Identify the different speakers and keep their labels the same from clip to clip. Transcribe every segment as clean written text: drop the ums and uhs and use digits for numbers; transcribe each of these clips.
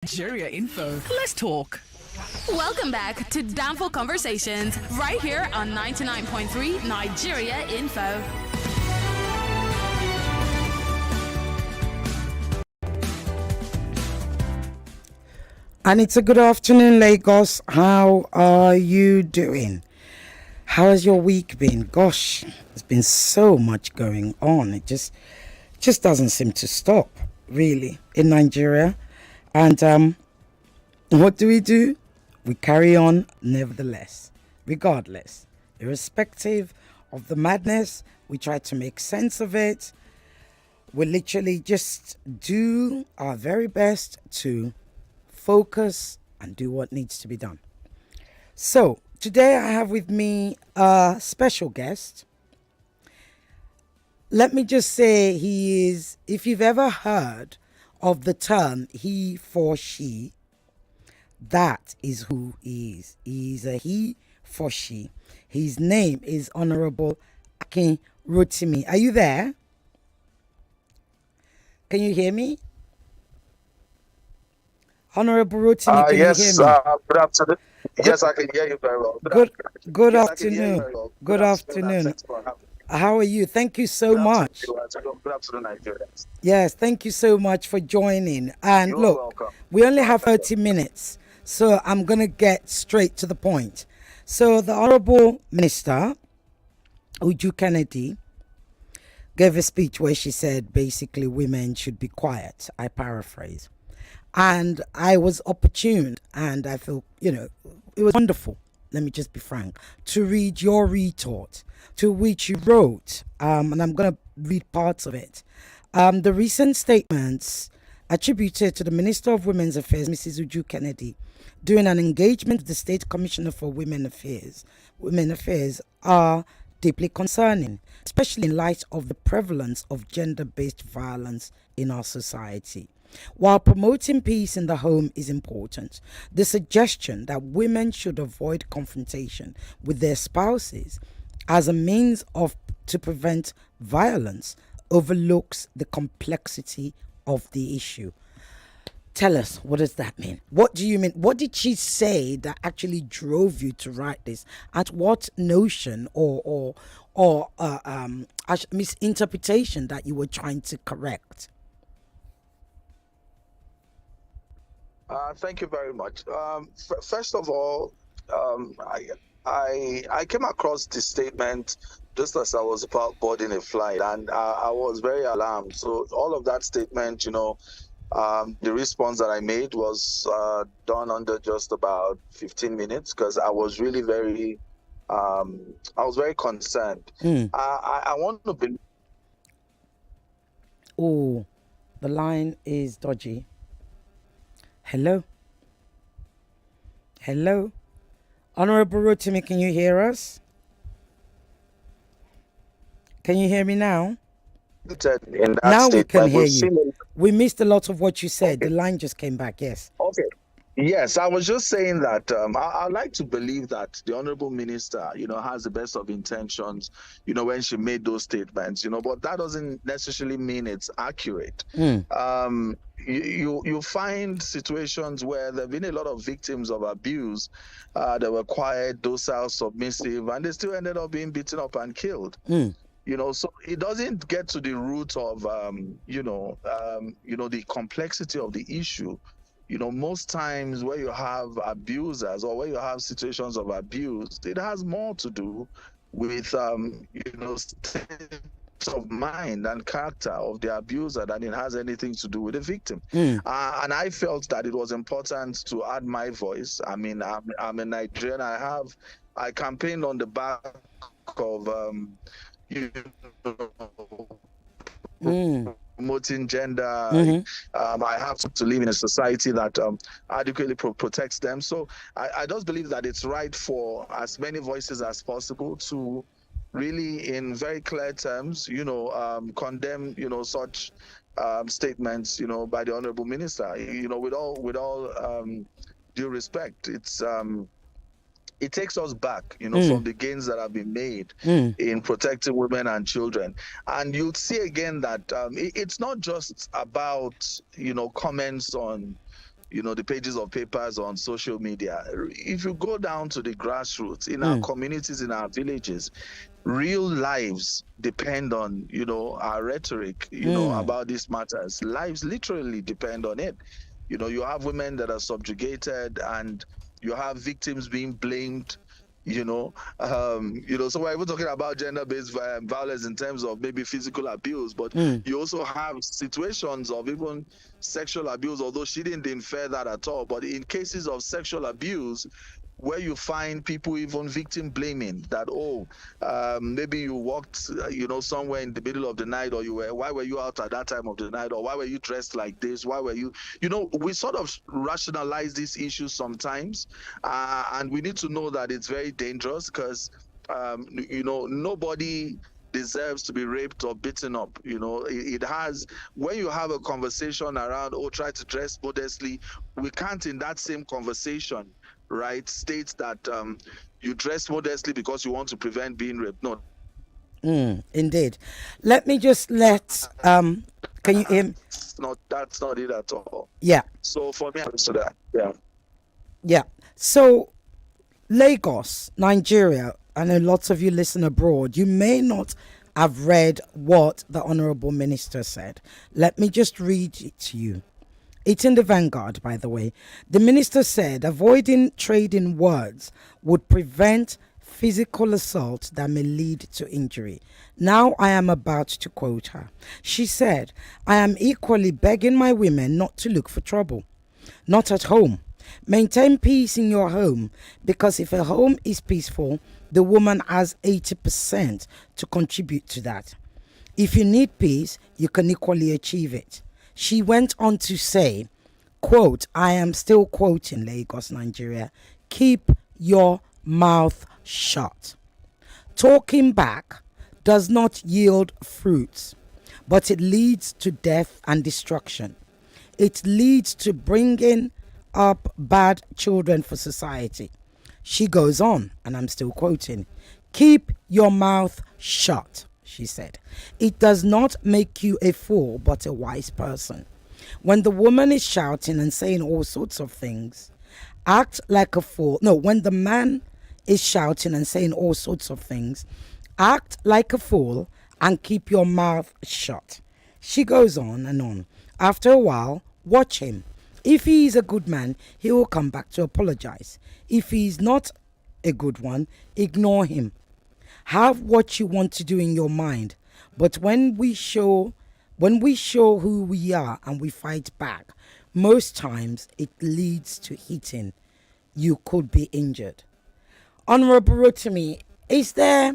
Speaker 1: Nigeria Info. Let's talk.
Speaker 2: Welcome back to Danfo Conversations, right here on 99.3 Nigeria Info.
Speaker 3: And it's a good afternoon, Lagos. How are you doing? How has your week been? Gosh, there's been so much going on. It just doesn't seem to stop, really, in Nigeria. And what do? We carry on nevertheless, regardless, irrespective of the madness. We try to make sense of it. We literally just do our very best to focus and do what needs to be done. So today I have with me a special guest. Let me just say he is, if you've ever heard of the term he for she, that is who he is. He is a he for she. His name is Honorable Akin Rotimi. Are you there? Can you hear me? Honorable Rotimi, can you hear me?
Speaker 4: Good afternoon. Yes, I can hear you very well.
Speaker 3: Good afternoon. Good afternoon. How are you? Thank you so much.
Speaker 4: Good afternoon, Nigeria.
Speaker 3: Yes, thank you so much for joining. And
Speaker 4: You're
Speaker 3: look,
Speaker 4: welcome.
Speaker 3: we only have 30 minutes, so I'm going to get straight to the point. So the Honorable Minister, Uju Kennedy, gave a speech where she said basically women should be quiet. I paraphrase. And I was opportune and I feel, it was wonderful, let me just be frank, to read your retort to which you wrote, and I'm going to read parts of it. The recent statements attributed to the Minister of Women's Affairs, Mrs. Uju Kennedy, during an engagement with the State Commissioner for Women Affairs are deeply concerning, especially in light of the prevalence of gender-based violence in our society. While promoting peace in the home is important, the suggestion that women should avoid confrontation with their spouses as a means to prevent violence overlooks the complexity of the issue. Tell us, what does that mean? What do you mean? What did she say that actually drove you to write this? At what notion or misinterpretation that you were trying to correct?
Speaker 4: Thank you very much. First of all, I came across this statement just as I was about boarding a flight, and I was very alarmed. So all of that statement, the response that I made was done under just about 15 minutes because I was really I was very concerned. I want to believe.
Speaker 3: Oh, the line is dodgy. Hello? Honorable Rotimi, can you hear us? Can you hear me now?
Speaker 4: In that
Speaker 3: now we can
Speaker 4: statement,
Speaker 3: hear you. We missed a lot of what you said.
Speaker 4: Okay.
Speaker 3: The line just came back, yes.
Speaker 4: Okay. Yes, I was just saying that I'd like to believe that the Honorable Minister, has the best of intentions, when she made those statements, but that doesn't necessarily mean it's accurate. You find situations where there have been a lot of victims of abuse that were quiet, docile, submissive, and they still ended up being beaten up and killed. So it doesn't get to the root of, the complexity of the issue. Most times where you have abusers or where you have situations of abuse, it has more to do with, state of mind and character of the abuser than it has anything to do with the victim. And I felt that it was important to add my voice. I mean, I'm a Nigerian. I campaigned on the back of, promoting gender. I have to live in a society that adequately protects them. So I just believe that it's right for as many voices as possible to really, in very clear terms, condemn, such statements, by the Honorable Minister. With all due respect, it takes us back, from the gains that have been made in protecting women and children. And you'll see again that it's not just about, comments on the pages of papers on social media. If you go down to the grassroots in our communities, in our villages, real lives depend on, our rhetoric, about these matters. Lives literally depend on it. You have women that are subjugated, and you have victims being blamed. So we're even talking about gender-based violence in terms of maybe physical abuse, but you also have situations of even sexual abuse, although she didn't infer that at all. But in cases of sexual abuse, where you find people even victim blaming that, maybe you walked, somewhere in the middle of the night, or why were you out at that time of the night, or why were you dressed like this? Why were you, we sort of rationalize these issues sometimes, and we need to know that it's very dangerous because, nobody deserves to be raped or beaten up. It has, when you have a conversation around, try to dress modestly, we can't in that same conversation, right, states that you dress modestly because you want to prevent being raped. No.
Speaker 3: Indeed. Let me just can you hear me?
Speaker 4: That's not it at all.
Speaker 3: Yeah.
Speaker 4: So for me, so that, yeah.
Speaker 3: Yeah. So Lagos, Nigeria, I know lots of you listen abroad. You may not have read what the Honourable Minister said. Let me just read it to you. It's in the Vanguard, by the way. The minister said avoiding trading words would prevent physical assault that may lead to injury. Now I am about to quote her. She said, I am equally begging my women not to look for trouble. Not at home. Maintain peace in your home, because if a home is peaceful, the woman has 80% to contribute to that. If you need peace, you can equally achieve it. She went on to say, quote, I am still quoting Lagos, Nigeria, keep your mouth shut. Talking back does not yield fruits, but it leads to death and destruction. It leads to bringing up bad children for society. She goes on, and I'm still quoting, keep your mouth shut, she said. It does not make you a fool, but a wise person. When the woman is shouting and saying all sorts of things, act like a fool. No, when the man is shouting and saying all sorts of things, act like a fool and keep your mouth shut. She goes on and on. After a while, watch him. If he is a good man, he will come back to apologize. If he is not a good one, ignore him. Have what you want to do in your mind. But when we show who we are and we fight back, most times it leads to hitting. You could be injured. Honorable Rotimi, is there,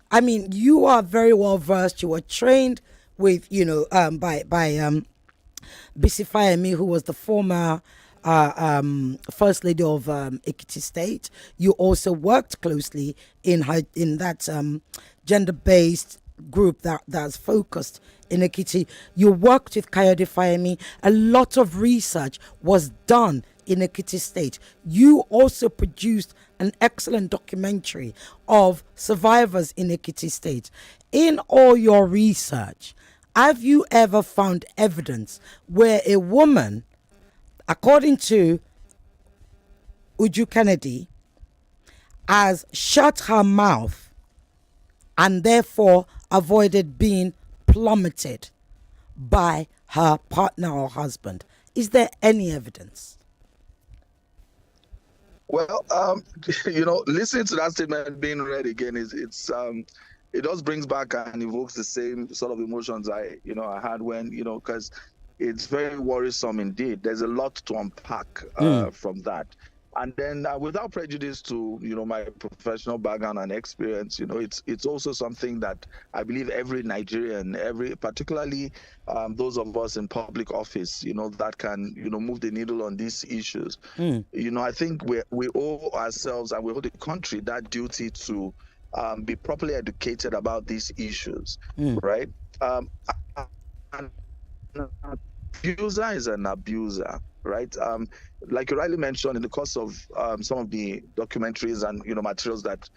Speaker 3: I mean, you are very well versed. You were trained with, by Bisi Fayemi, who was the former First Lady of Ekiti State. You also worked closely in that gender-based group that's focused in Ekiti. You worked with Kayode Fayemi. A lot of research was done in Ekiti State. You also produced an excellent documentary of survivors in Ekiti State. In all your research, have you ever found evidence where a woman, according to Uju Kennedy, has shut her mouth and therefore avoided being plummeted by her partner or husband? Is there any evidence?
Speaker 4: Well, listening to that statement being read again it does brings back and evokes the same sort of emotions I had when, because it's very worrisome indeed. There's a lot to unpack from that. And then without prejudice to, my professional background and experience, it's also something that I believe every Nigerian, particularly those of us in public office, that can, move the needle on these issues. I think we owe ourselves and we owe the country that duty to be properly educated about these issues, right? An abuser is an abuser, right? Like you rightly mentioned, in the course of some of the documentaries and materials that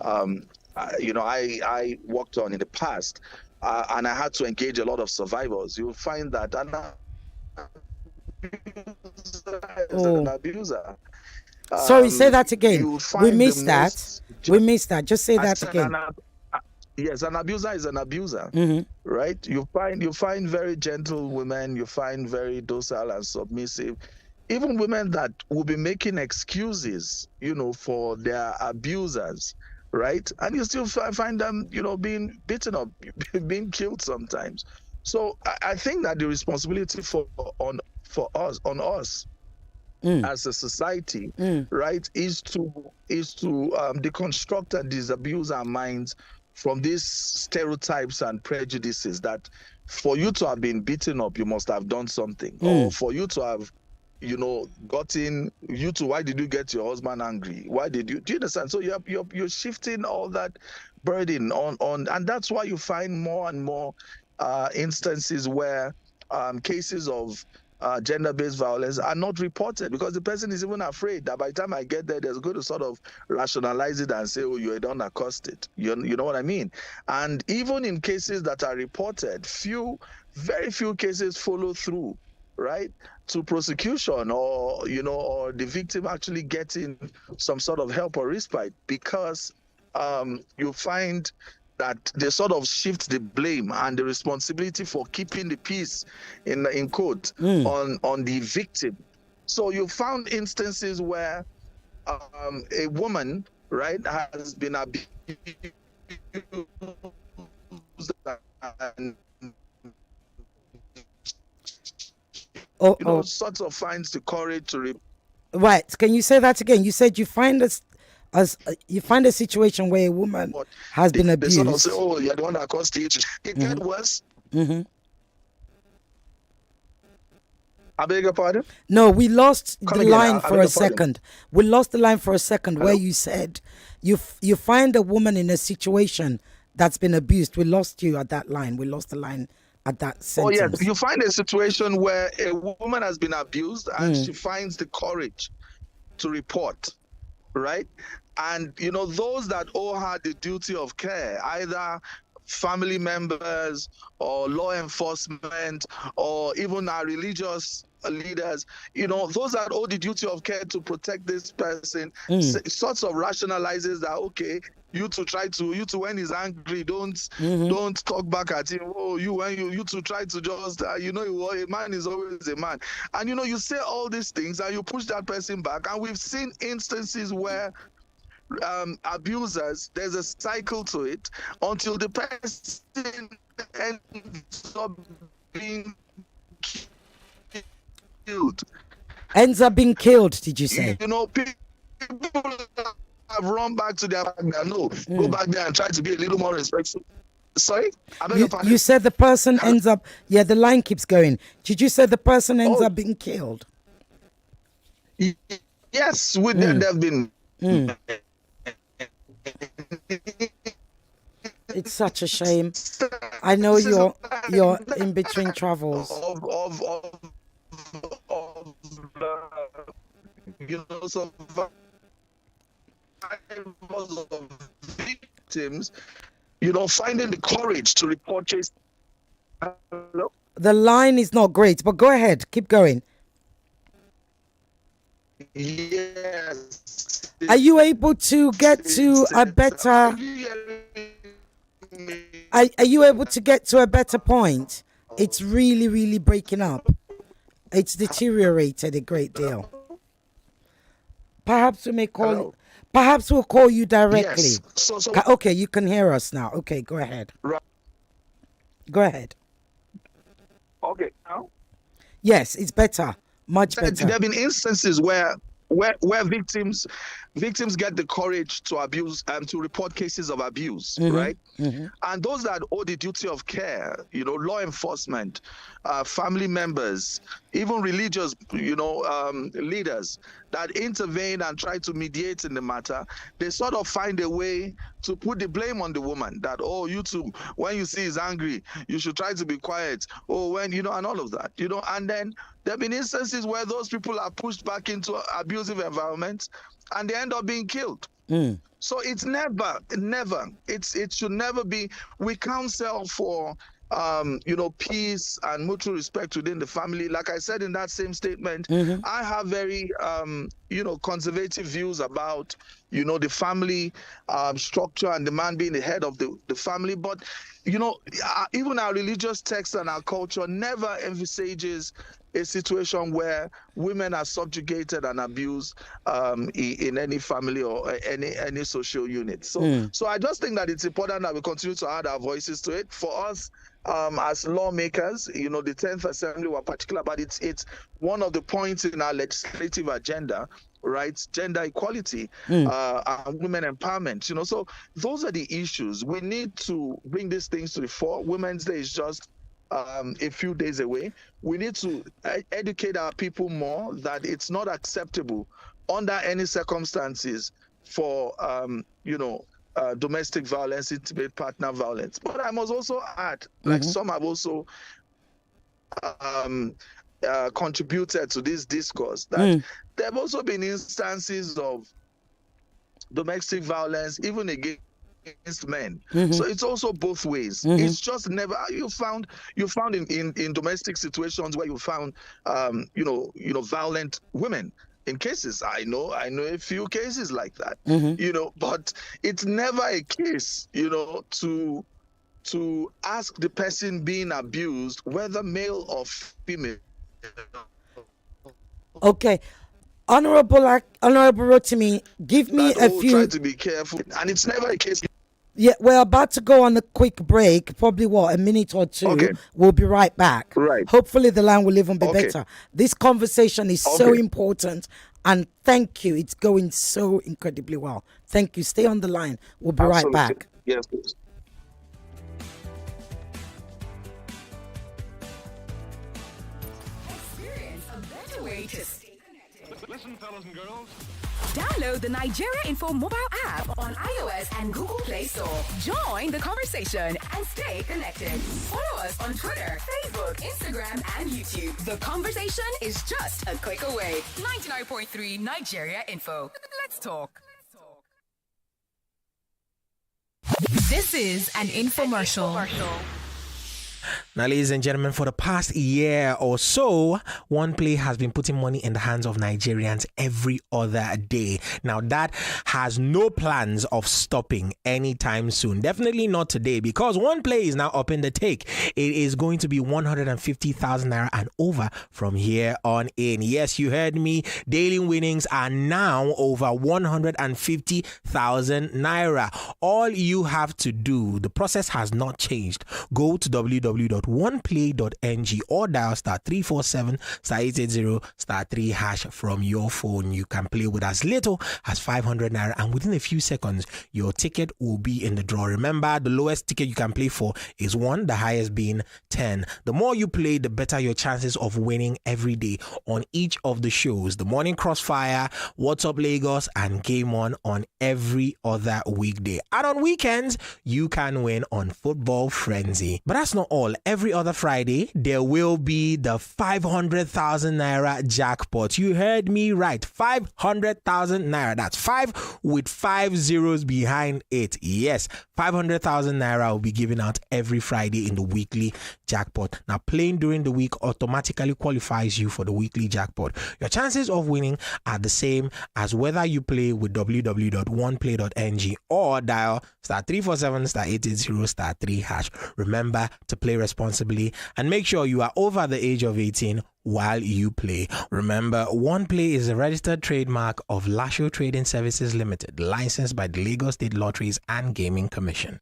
Speaker 4: I worked on in the past, and I had to engage a lot of survivors. You'll find that is an
Speaker 3: Oh,
Speaker 4: abuser.
Speaker 3: sorry, say that again.
Speaker 4: You
Speaker 3: We
Speaker 4: find the
Speaker 3: missed that.
Speaker 4: most.
Speaker 3: We missed that. Just say
Speaker 4: I
Speaker 3: that
Speaker 4: said
Speaker 3: again.
Speaker 4: yes, an abuser is an abuser, right? You find very gentle women. You find very docile and submissive. Even women that will be making excuses, for their abusers, right? And you still find them, being beaten up, being killed sometimes. So I think that the responsibility on us as a society, right, is to deconstruct and disabuse our minds from these stereotypes and prejudices that for you to have been beaten up, you must have done something, or for you to have, gotten you to why did you get your husband angry? Why did you? Do you understand? So you're shifting all that burden on, and that's why you find more and more instances where cases of gender-based violence are not reported because the person is even afraid that by the time I get there, they're going to sort of rationalize it and say, "Oh, you're done accosted." You know what I mean? And even in cases that are reported, very few cases follow through, right, to prosecution or the victim actually getting some sort of help or respite because you find that they sort of shift the blame and the responsibility for keeping the peace in quote on the victim. So you found instances where a woman, right, has been abused and
Speaker 3: Oh.
Speaker 4: sorts of finds the courage to
Speaker 3: Right. Can you say that again? You said you find you find a situation where a woman
Speaker 4: report.
Speaker 3: has been
Speaker 4: They sort of say,
Speaker 3: abused.
Speaker 4: "Oh, you're the one that caused it." It gets worse. I beg your pardon?
Speaker 3: No, we lost
Speaker 4: Come
Speaker 3: the
Speaker 4: again.
Speaker 3: line
Speaker 4: I
Speaker 3: for
Speaker 4: beg
Speaker 3: a
Speaker 4: your pardon.
Speaker 3: second. We lost the line for a second where
Speaker 4: Hello?
Speaker 3: you said you find a woman in a situation that's been abused. We lost you at that line. We lost the line at that
Speaker 4: Oh, yes.
Speaker 3: sentence.
Speaker 4: You find a situation where a woman has been abused and she finds the courage to report, right? And, those that owe her the duty of care, either family members or law enforcement or even our religious leaders, those that owe the duty of care to protect this person, sorts of rationalizes that, okay, you to when he's angry, don't talk back at him. Oh, you to try to just a man is always a man, and you say all these things and you push that person back. And we've seen instances where abusers, there's a cycle to it until the person ends up being killed.
Speaker 3: Ends up being killed, did you say?
Speaker 4: People have run back to their partner. No, go back there and try to be a little more respectful. Sorry? I beg your pardon?
Speaker 3: You said the person ends up, the line keeps going. Did you say the person ends up being killed?
Speaker 4: Yes, there have been.
Speaker 3: It's such a shame. I know you're in between travels.
Speaker 4: Survivors of victims, finding the courage to report case. Hello?
Speaker 3: The line is not great, but go ahead. Keep going.
Speaker 4: Yes.
Speaker 3: Are you able to get to a better... Are you able to get to a better point? It's really, really breaking up. It's deteriorated a great deal. Perhaps we may call...
Speaker 4: Hello?
Speaker 3: Perhaps we'll call you directly.
Speaker 4: Yes. So,
Speaker 3: Okay, you can hear us now. Okay, go ahead.
Speaker 4: Right.
Speaker 3: Go ahead.
Speaker 4: Okay. Now?
Speaker 3: Yes, it's better. Much better.
Speaker 4: There have been instances where victims get the courage to abuse and to report cases of abuse, right? And those that owe the duty of care, law enforcement, family members, even religious, leaders that intervene and try to mediate in the matter, they sort of find a way to put the blame on the woman that, oh, you too, when you see he's angry, you should try to be quiet. Oh, when, and all of that, and then there have been instances where those people are pushed back into abusive environments and they end up being killed. So it's it should never be, we counsel for peace and mutual respect within the family. Like I said in that same statement, I have very, conservative views about, the family structure and the man being the head of the family. But, even our religious text and our culture never envisages a situation where women are subjugated and abused in any family or any social unit. So I just think that it's important that we continue to add our voices to it. For us, as lawmakers, the 10th Assembly were particular about it. It's one of the points in our legislative agenda, right? Gender equality, and women empowerment. So those are the issues. We need to bring these things to the fore. Women's Day is just a few days away. We need to educate our people more that it's not acceptable under any circumstances for domestic violence, intimate partner violence. But I must also add, like some have also contributed to this discourse, that there have also been instances of domestic violence, even against men. So it's also both ways. It's just never you found in domestic situations where you found violent women. In cases, I know a few cases like that, but it's never a case, to ask the person being abused, whether male or female.
Speaker 3: Okay. Honorable Rotimi, give me a few.
Speaker 4: Try to be careful, and it's never a case.
Speaker 3: Yeah, we're about to go on a quick break, probably a minute or two.
Speaker 4: Okay.
Speaker 3: We'll be right back.
Speaker 4: Right.
Speaker 3: Hopefully the line will even be better. This conversation is so important, and thank you. It's going so incredibly well. Thank you. Stay on the line. We'll be right back.
Speaker 4: Yes, please.
Speaker 1: Experience a better way to stay connected.
Speaker 5: Listen, fellas and girls.
Speaker 1: Download the Nigeria Info mobile app on iOS and Google Play Store. Join the conversation and stay connected. Follow us on Twitter, Facebook, Instagram, and YouTube. The conversation is just a click away. 99.3 Nigeria Info. Let's talk. This is an infomercial.
Speaker 6: Now, ladies and gentlemen, for the past year or so, OnePlay has been putting money in the hands of Nigerians every other day. Now, that has no plans of stopping anytime soon. Definitely not today, because OnePlay is now up in the take. It is going to be 150,000 naira and over from here on in. Yes, you heard me. Daily winnings are now over 150,000 naira. All you have to do, the process has not changed. Go to www.oneplay.ng or dial *347 *880 *3 hash from your phone. You can play with as little as 500 naira, and within a few seconds your ticket will be in the draw. Remember, the lowest ticket you can play for is 1, the highest being 10. The more you play, the better your chances of winning every day on each of the shows: the Morning Crossfire, What's Up Lagos, and Game On every other weekday. And on weekends you can win on Football Frenzy. But that's not all. Every other Friday, there will be the 500,000 naira jackpot. You heard me right. 500,000 naira. That's 5 with 5 zeros behind it. Yes, 500,000 naira will be given out every Friday in the weekly jackpot. Now, playing during the week automatically qualifies you for the weekly jackpot. Your chances of winning are the same as whether you play with www.oneplay.ng or dial *347 *880 *3 hash. Remember to play responsibly and make sure you are over the age of 18 while you play. Remember, OnePlay is a registered trademark of Lasho Trading Services Limited, licensed by the Lagos State Lotteries and Gaming Commission.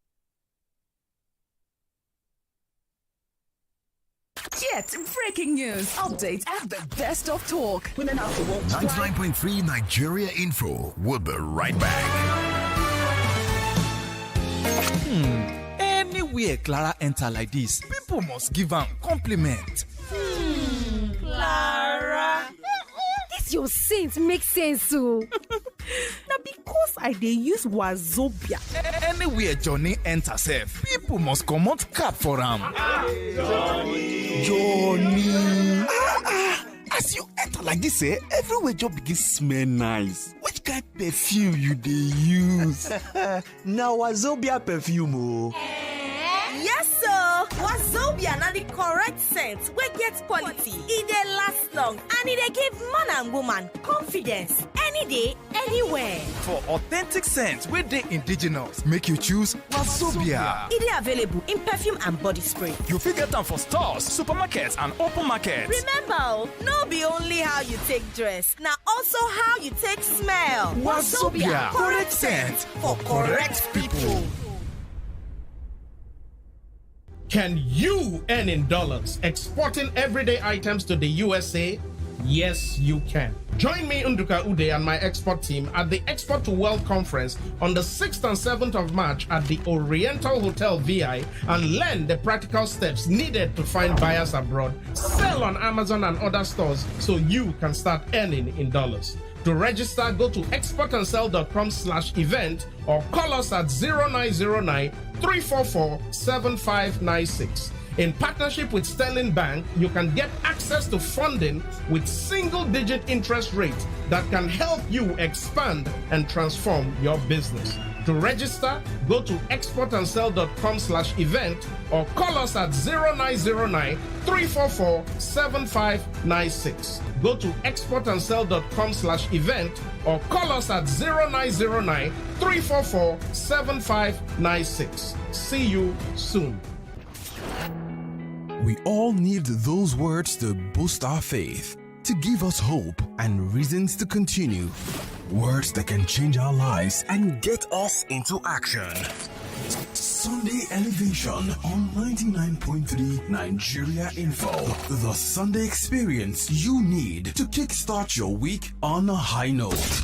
Speaker 1: Get breaking news, updates, and the best of talk.
Speaker 5: 99.3 Nigeria Info. We'll be right back.
Speaker 7: Anywhere Clara enter like this, people must give am compliment.
Speaker 8: Clara, this your saint makes sense, so. Now because I dey use Wazobia.
Speaker 7: Anywhere Johnny enter sef, people must comot cap for am. Johnny. As you enter like this, everywhere just begin smell nice. Which kind of perfume you dey use?
Speaker 9: Now Wazobia perfume.
Speaker 8: Yes, sir.
Speaker 9: Wazobia na the correct scent wey get quality. E dey last long and e dey give man and woman confidence any day, anywhere.
Speaker 10: For authentic scent wey dey indigenous, make you choose Wazobia.
Speaker 9: E dey available in perfume and body spray.
Speaker 10: You fit get am for stores, supermarkets and open market.
Speaker 9: Remember, no be only how you take dress, na also how you take smell.
Speaker 10: Wazobia, correct scent for correct people.
Speaker 11: Can you earn in dollars exporting everyday items to the USA? Yes, you can. Join me, Unduka Ude, and my export team at the Export to World Conference on the 6th and 7th of March at the Oriental Hotel VI and learn the practical steps needed to find buyers abroad, sell on Amazon and other stores so you can start earning in dollars. To register, go to exportandsell.com/event or call us at 0909 344 7596. In partnership with Sterling Bank, you can get access to funding with single-digit interest rates that can help you expand and transform your business. To register, go to exportandsell.com/event or call us at 0909 344 7596. Go to exportandsell.com/event or call us at 0909 344 7596. See you soon.
Speaker 7: We all need those words to boost our faith, to give us hope and reasons to continue. Words that can change our lives and get us into action. Sunday Elevation on 99.3 Nigeria Info. The Sunday experience you need to kickstart your week on a high note.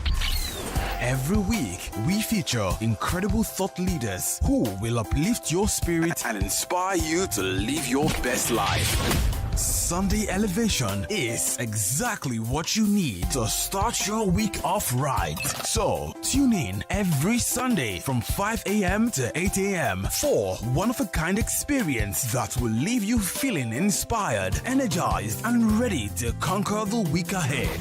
Speaker 7: Every week, we feature incredible thought leaders who will uplift your spirit and inspire you to live your best life. Sunday Elevation is exactly what you need to start your week off right. So, tune in every Sunday from 5 a.m. to 8 a.m. for one-of-a-kind experience that will leave you feeling inspired, energized, and ready to conquer the week ahead.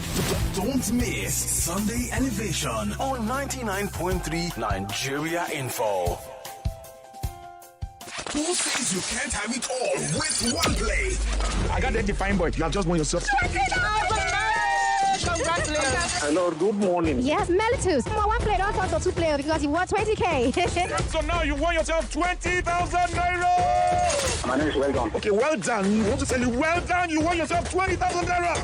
Speaker 7: Don't miss Sunday Elevation on 99.3 Nigeria Info.
Speaker 5: Who says you can't have it all with one play?
Speaker 12: I got that defined boy. You have just won yourself.
Speaker 13: Congratulations.
Speaker 12: Hello, good morning.
Speaker 13: Yes, Melitus. One play, don't talk to two players because you won 20K.
Speaker 12: So now you won yourself 20,000 naira. My name is Well Done. Okay, well done. You want to tell you well done? You won yourself 20,000 naira.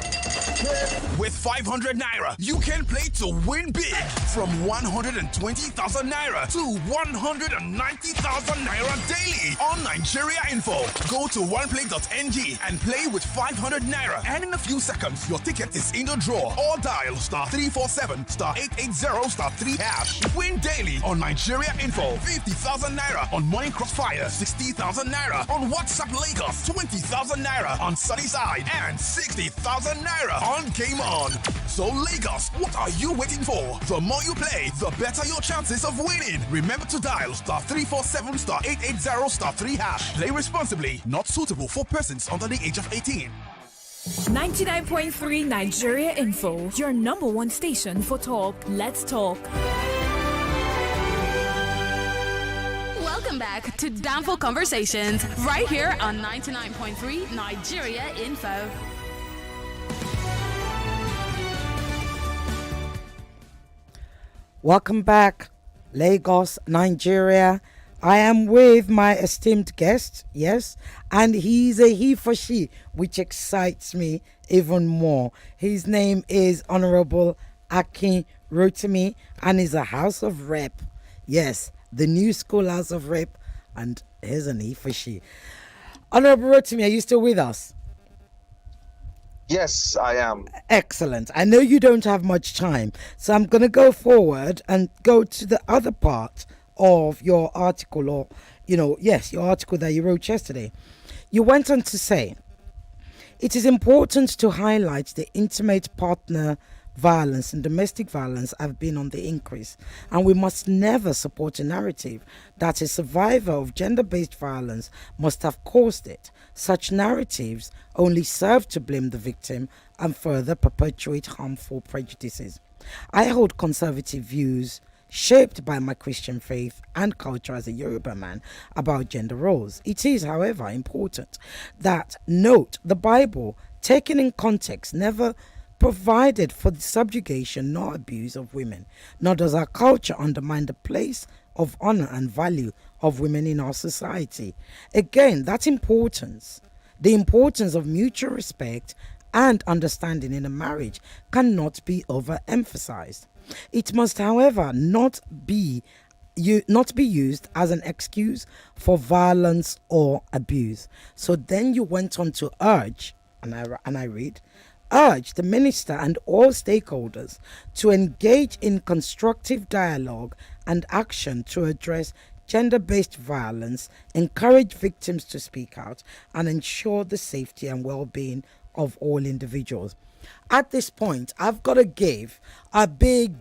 Speaker 5: With 500 naira, you can play to win big. From 120,000 naira to 190,000 naira daily on Nigeria Info. Go to oneplay.ng and play with 500 naira. And in a few seconds, your ticket is in the draw. Or dial *347 *880 *3#. Win daily on Nigeria Info. 50,000 naira on Morning Crossfire. 60,000 naira on WhatsApp Lagos. 20,000 naira on Sunnyside. And 60,000 naira on Game On. So Lagos, what are you waiting for? The more you play, the better your chances of winning. Remember to dial *347 *880 *3#. Play responsibly. Not suitable for persons under the age of 18.
Speaker 14: 99.3 Nigeria Info, your number one station for talk. Let's talk.
Speaker 2: Welcome back to Danfo Conversations, right here on 99.3 Nigeria Info.
Speaker 3: Welcome back, Lagos, Nigeria. I am with my esteemed guest, yes, and he's a he for she, which excites me even more. His name is Honorable Akin Rotimi, and he's a House of Rep. Yes, the new school House of Rep, and here's an he for she. Honorable Rotimi, are you still with us?
Speaker 4: Yes, I am.
Speaker 3: Excellent. I know you don't have much time, so I'm going to go forward and go to the other part of your article, or, your article that you wrote yesterday. You went on to say, it is important to highlight the intimate partner violence and domestic violence have been on the increase, and we must never support a narrative that a survivor of gender-based violence must have caused it. Such narratives only serve to blame the victim and further perpetuate harmful prejudices. I hold conservative views shaped by my Christian faith and culture as a Yoruba man about gender roles. It is, however, important that note the Bible, taken in context, never provided for the subjugation nor abuse of women, nor does our culture undermine the place of honor and value of women in our society. Again, that importance, the importance of mutual respect and understanding in a marriage, cannot be overemphasized. It must, however, not be used as an excuse for violence or abuse. So then you went on to urge, and I read, urge the minister and all stakeholders to engage in constructive dialogue and action to address gender-based violence, encourage victims to speak out, and ensure the safety and well-being of all individuals. At this point, I've got to give a big,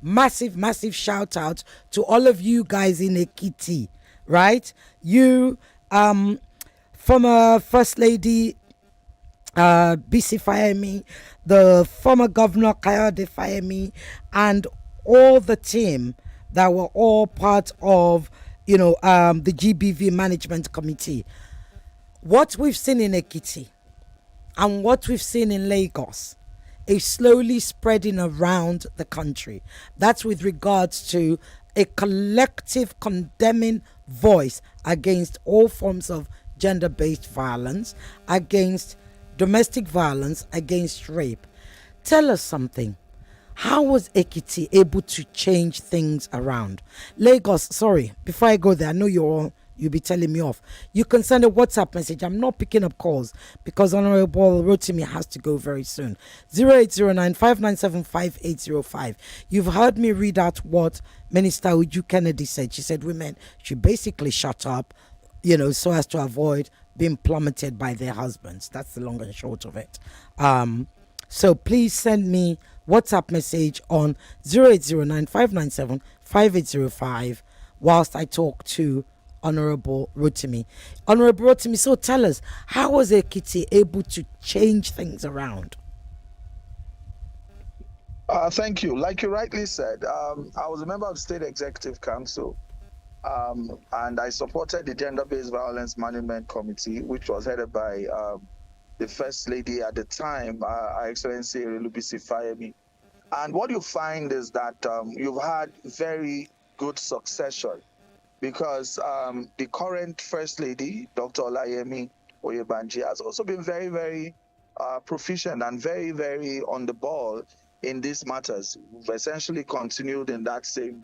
Speaker 3: massive shout out to all of you guys in Ekiti, right? You, former First Lady Bisi Fayemi, the former Governor Kayode Fayemi, and all the team that were all part of, the GBV Management Committee. What we've seen in Ekiti and what we've seen in Lagos is slowly spreading around the country. That's with regards to a collective condemning voice against all forms of gender-based violence, against domestic violence, against rape. Tell us something. How was Ekiti able to change things around? Lagos, sorry, before I go there, I know you'll be telling me off. You can send a WhatsApp message. I'm not picking up calls because Honorable Rotimi has to go very soon. 0809-597-5805. You've heard me read out what Minister Uju Kennedy said. She said women should basically shut up, so as to avoid being plummeted by their husbands. That's the long and short of it. So please send me WhatsApp message on 0809-597-5805 whilst I talk to Honorable Rotimi. Honorable Rotimi, so tell us, how was Ekiti able to change things around?
Speaker 4: Thank you. Like you rightly said, I was a member of the State Executive Council, and I supported the Gender-Based Violence Management Committee, which was headed by the First Lady at the time, Her Excellency Ireti Bakare-Yusuf. And what you find is that you've had very good succession, because the current First Lady, Dr. Olayemi Oyebanji, has also been very, very proficient and very, very on the ball in these matters. We've essentially continued in that same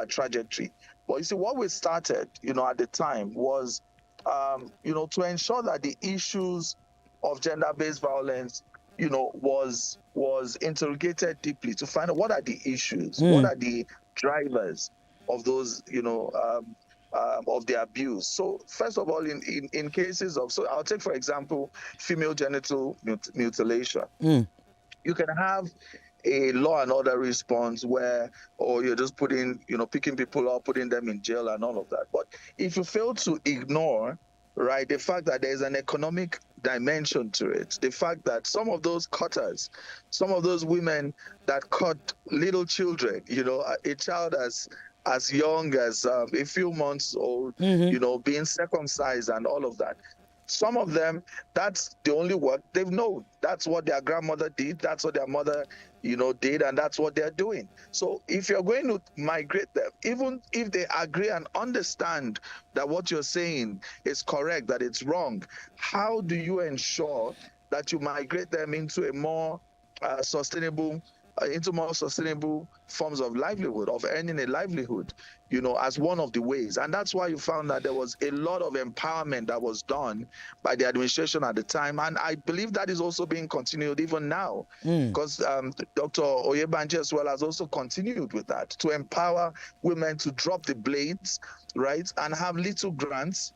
Speaker 4: trajectory. But you see, what we started, at the time was, to ensure that the issues of gender-based violence, was interrogated deeply to find out what are the issues, what are the drivers of those, of the abuse. So first of all, in cases of, so I'll take, for example, female genital mutilation. You can have a law and order response where, or you're just picking people up, putting them in jail and all of that. But if you fail to ignore, right, the fact that there's an economic dimension to it, the fact that some of those cutters, some of those women that cut little children, a child as young as a few months old, being circumcised and all of that. Some of them, that's the only work they've known. That's what their grandmother did. That's what their mother, did, and that's what they're doing. So if you're going to migrate them, even if they agree and understand that what you're saying is correct, that it's wrong, how do you ensure that you migrate them into a more sustainable forms of livelihood, of earning a livelihood, as one of the ways? And that's why you found that there was a lot of empowerment that was done by the administration at the time. And I believe that is also being continued even now, because Dr. Oyebanji as well has also continued with that, to empower women to drop the blades, right, and have little grants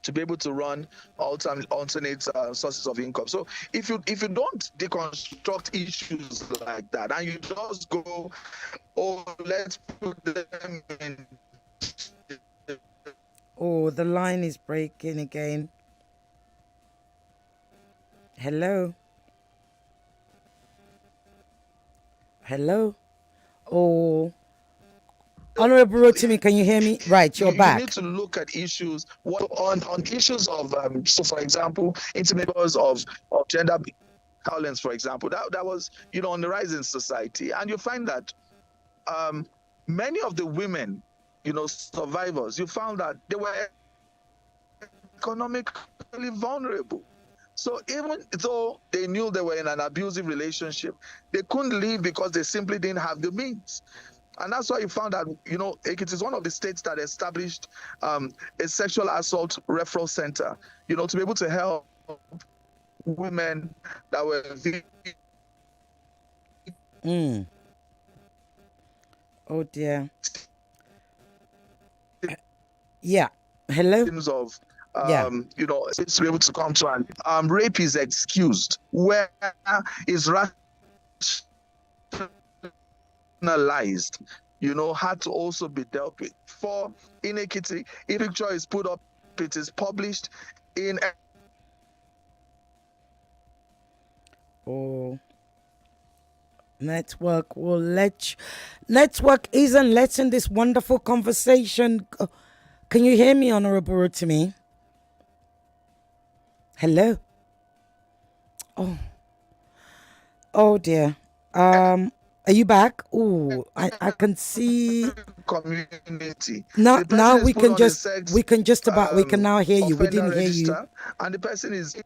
Speaker 4: to be able to run alternate sources of income. So if you don't deconstruct issues like that, and you just go, let's put them in.
Speaker 3: Oh, the line is breaking again. Hello. Oh. Honorable Rotimi, can you hear me? Right, you're back.
Speaker 4: You need to look at issues on issues of so for example, intimate of gender violence, for example, that was on the rise in society, and you find that many of the women, survivors, you found that they were economically vulnerable. So even though they knew they were in an abusive relationship, they couldn't leave because they simply didn't have the means. And that's why you found that, Ekiti is one of the states that established a sexual assault referral center, to be able to help women that were
Speaker 3: Oh dear. Yeah. Hello.
Speaker 4: Of to be able to come to and rape is excused, where is rationalized, had to also be dealt with. For inequity, if a picture is put up, it is published in.
Speaker 3: Oh, network will network isn't letting this wonderful conversation go. Can you hear me, Honorable Rotimi? Hello. Oh dear. Are you back? Oh, I can see.
Speaker 4: Community.
Speaker 3: Now we can just now hear you. We didn't hear you.
Speaker 4: And the person is.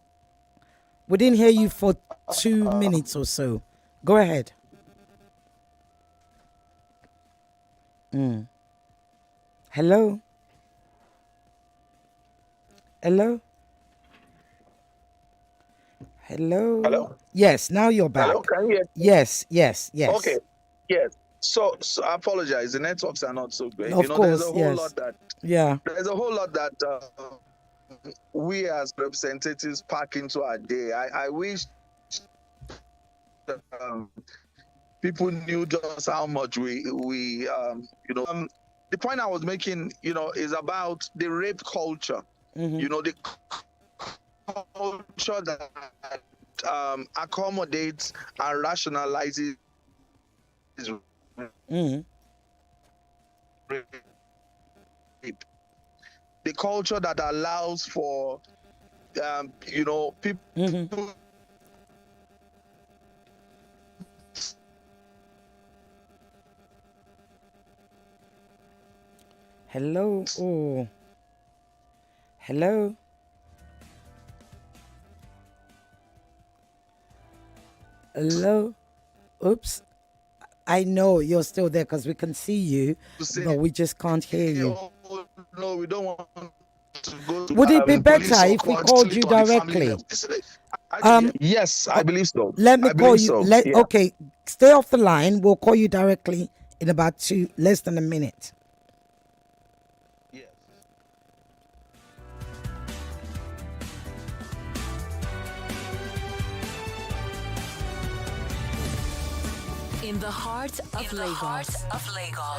Speaker 3: We didn't hear you for 2 minutes or so. Go ahead. Hello. Hello. Hello. Yes, now you're back.
Speaker 4: Hello, can you hear?
Speaker 3: Yes.
Speaker 4: Okay. Yes. So I apologize. The networks are not so great.
Speaker 3: Of course,
Speaker 4: there's a whole lot that.
Speaker 3: Yeah.
Speaker 4: There's a whole lot that we as representatives pack into our day. I wish people knew just how much we the point I was making, is about the rape culture. The culture that accommodates and rationalizes rape. The culture that allows for people
Speaker 3: Hello. Oh. Hello. Hello. Oops. I know you're still there because we can see you, but we just can't hear you.
Speaker 4: No, we don't want to go to.
Speaker 3: Would it be better if we called you directly?
Speaker 4: Yes, I believe so.
Speaker 3: Let me call you.
Speaker 4: So.
Speaker 3: Okay, stay off the line. We'll call you directly in about less than a minute.
Speaker 15: In the heart of Lagos.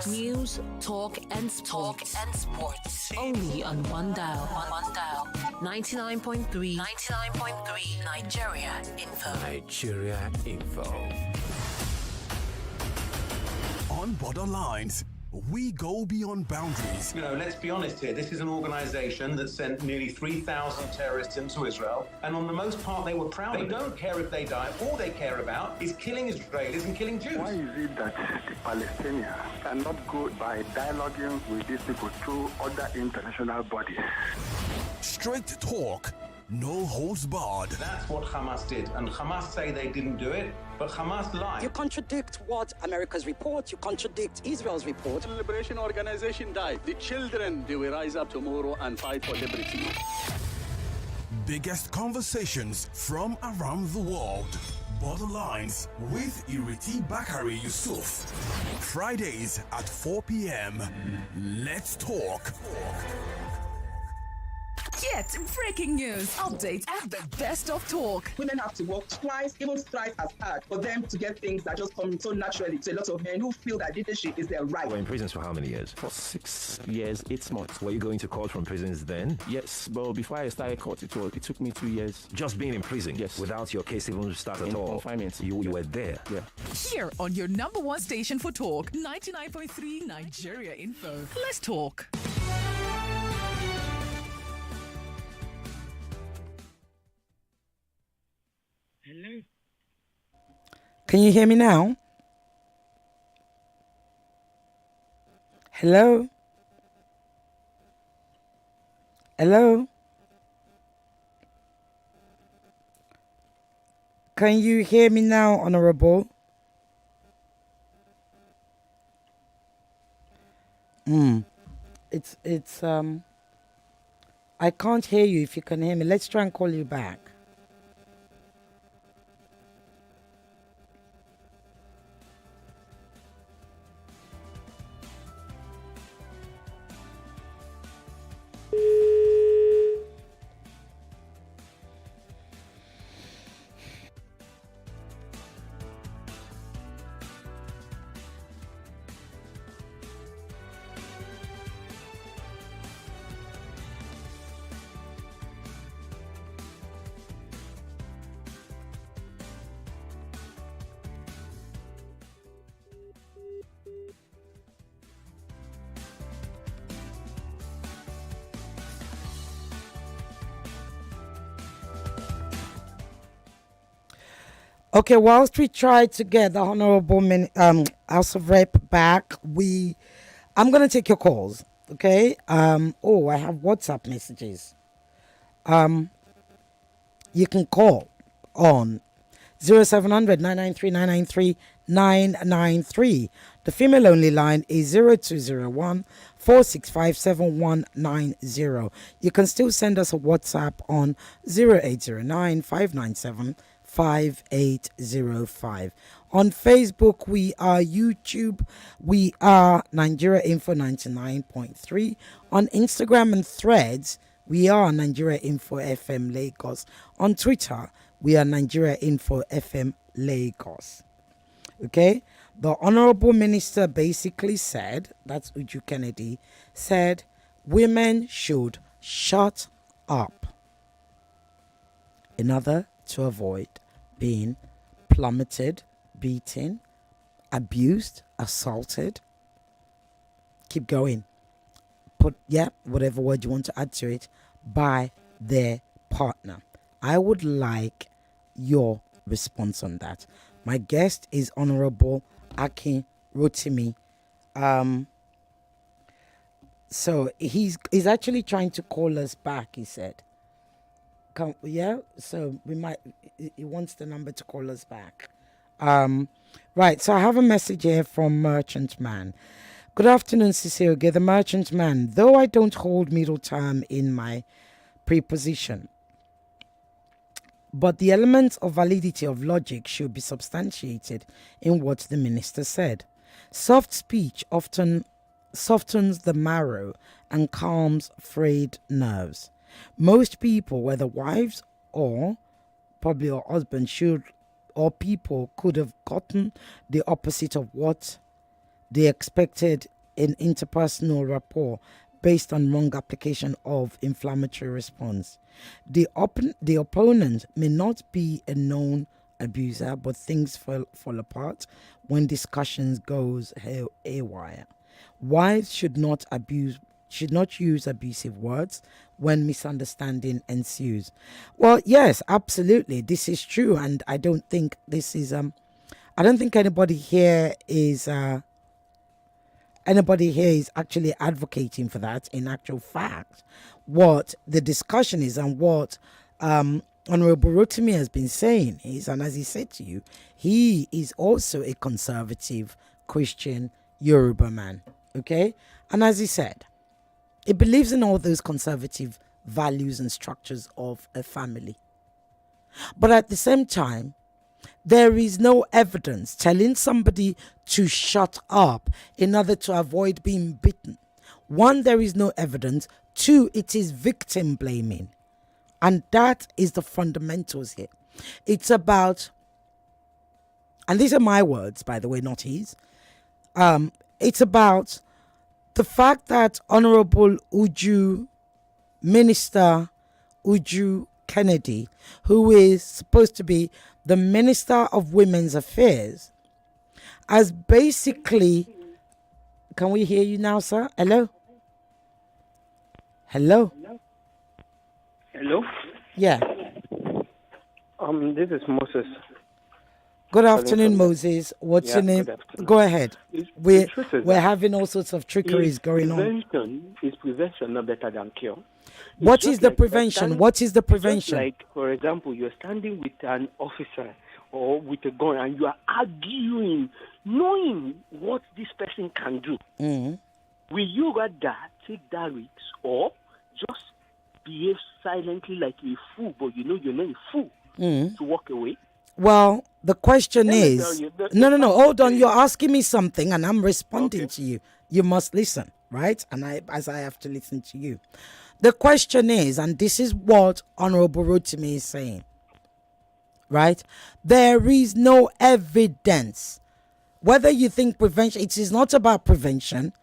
Speaker 15: News, talk and sports. Only on one dial. 99.3 Nigeria Info.
Speaker 7: On Borderlines, we go beyond boundaries.
Speaker 16: Let's be honest here. This is an organization that sent nearly 3,000 terrorists into Israel, and on the most part, they were proud. They don't care if they die. All they care about is killing Israelis and killing Jews.
Speaker 17: Why is it that the Palestinians cannot go by dialoguing with these people through other international bodies?
Speaker 7: Straight talk, no holds barred.
Speaker 16: That's what Hamas did, and Hamas say they didn't do it, but Hamas lied.
Speaker 18: You contradict what America's report, you contradict Israel's report.
Speaker 19: The Liberation Organization died. The children, they will rise up tomorrow and fight for liberty.
Speaker 7: Biggest conversations from around the world. Borderlines with Ireti Bakare-Yusuf. Fridays at 4 p.m. Let's talk.
Speaker 1: Get breaking news, updates, and the best of talk.
Speaker 20: Women have to work twice, even thrice as hard for them to get things that just come so naturally to a lot of men who feel that leadership is their right.
Speaker 21: You were in prisons for how many years?
Speaker 22: For 6 years, 8 months.
Speaker 21: Were you going to court from prisons then?
Speaker 22: Yes, but before I started court, it took me 2 years.
Speaker 21: Just being in prison?
Speaker 22: Yes.
Speaker 21: Without your case even start at
Speaker 22: In
Speaker 21: all?
Speaker 22: confinement.
Speaker 21: You were there?
Speaker 22: Yeah.
Speaker 1: Here on your number one station for talk, 99.3 Nigeria Info. Let's talk.
Speaker 3: Hello. Can you hear me now? Hello? Hello? Can you hear me now, Honorable? It's I can't hear you. If you can hear me, let's try and call you back. Okay, whilst we try to get the Honorable House of Rep back, I'm gonna take your calls. Okay. Oh, I have WhatsApp messages. You can call on 0700 993 993 993. The female only line is 0201 465 7190. You can still send us a WhatsApp on 0809 597 5805. On Facebook, we are YouTube. We are Nigeria Info 99.3. On Instagram and Threads, we are Nigeria Info FM Lagos. On Twitter, we are Nigeria Info FM Lagos. Okay? The Honorable Minister basically said, that's Uju Kennedy, said women should shut up in order to avoid being plummeted, beaten, abused, assaulted. Keep going. Put, whatever word you want to add to it, by their partner. I would like your response on that. My guest is Honorable Akin Rotimi. So he's actually trying to call us back, he said. So he wants the number to call us back. Right, so I have a message here from Merchant Man. Good afternoon, Cecile. The Merchant Man. Though I don't hold middle term in my preposition, but the elements of validity of logic should be substantiated in what the minister said. Soft speech often softens the marrow and calms frayed nerves. Most people, whether wives or probably or husbands, people could have gotten the opposite of what they expected in interpersonal rapport based on wrong application of inflammatory response. The opponent may not be a known abuser, but things fall apart when discussions goes haywire. Wives should not use abusive words when misunderstanding ensues. Well, yes, absolutely, this is true, and I don't think this is I don't think anybody here is actually advocating for that. In actual fact, what the discussion is and what Honorable Rotimi has been saying is, and as he said to you, he is also a conservative Christian Yoruba man. Okay, and as he said, he believes in all those conservative values and structures of a family. But at the same time, there is no evidence telling somebody to shut up in order to avoid being beaten. One, there is no evidence. Two, it is victim blaming. And that is the fundamentals here. It's about, and these are my words, by the way, not his. It's about the fact that Honorable Minister Uju Kennedy, who is supposed to be the Minister of Women's Affairs, has basically... Can we hear you now, sir? Hello? Hello?
Speaker 6: Hello?
Speaker 3: Yeah.
Speaker 6: This is Moses.
Speaker 3: Good afternoon, Moses. What's your name? Go ahead. We're having all sorts of trickeries going on.
Speaker 6: Is prevention not better than cure?
Speaker 3: What is the prevention? What is the prevention?
Speaker 6: Like, for example, you're standing with an officer or with a gun and you are arguing, knowing what this person can do.
Speaker 3: Mm-hmm.
Speaker 6: Will you rather take that risk or just behave silently like a fool, but you know you're not a fool, to walk away?
Speaker 3: Well, the question is... No, hold on. You're asking me something and I'm responding to you. You must listen, right? And I have to listen to you. The question is, and this is what Honorable Rotimi is saying, right? There is no evidence. Whether you think prevention, it is not about prevention.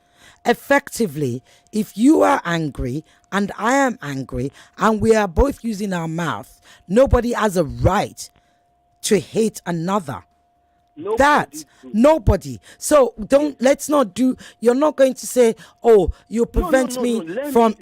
Speaker 3: Effectively, if you are angry and I am angry and we are both using our mouth, nobody has a right to hate another. Nobody. So let's not do, you're not going to say, oh, you prevent me from,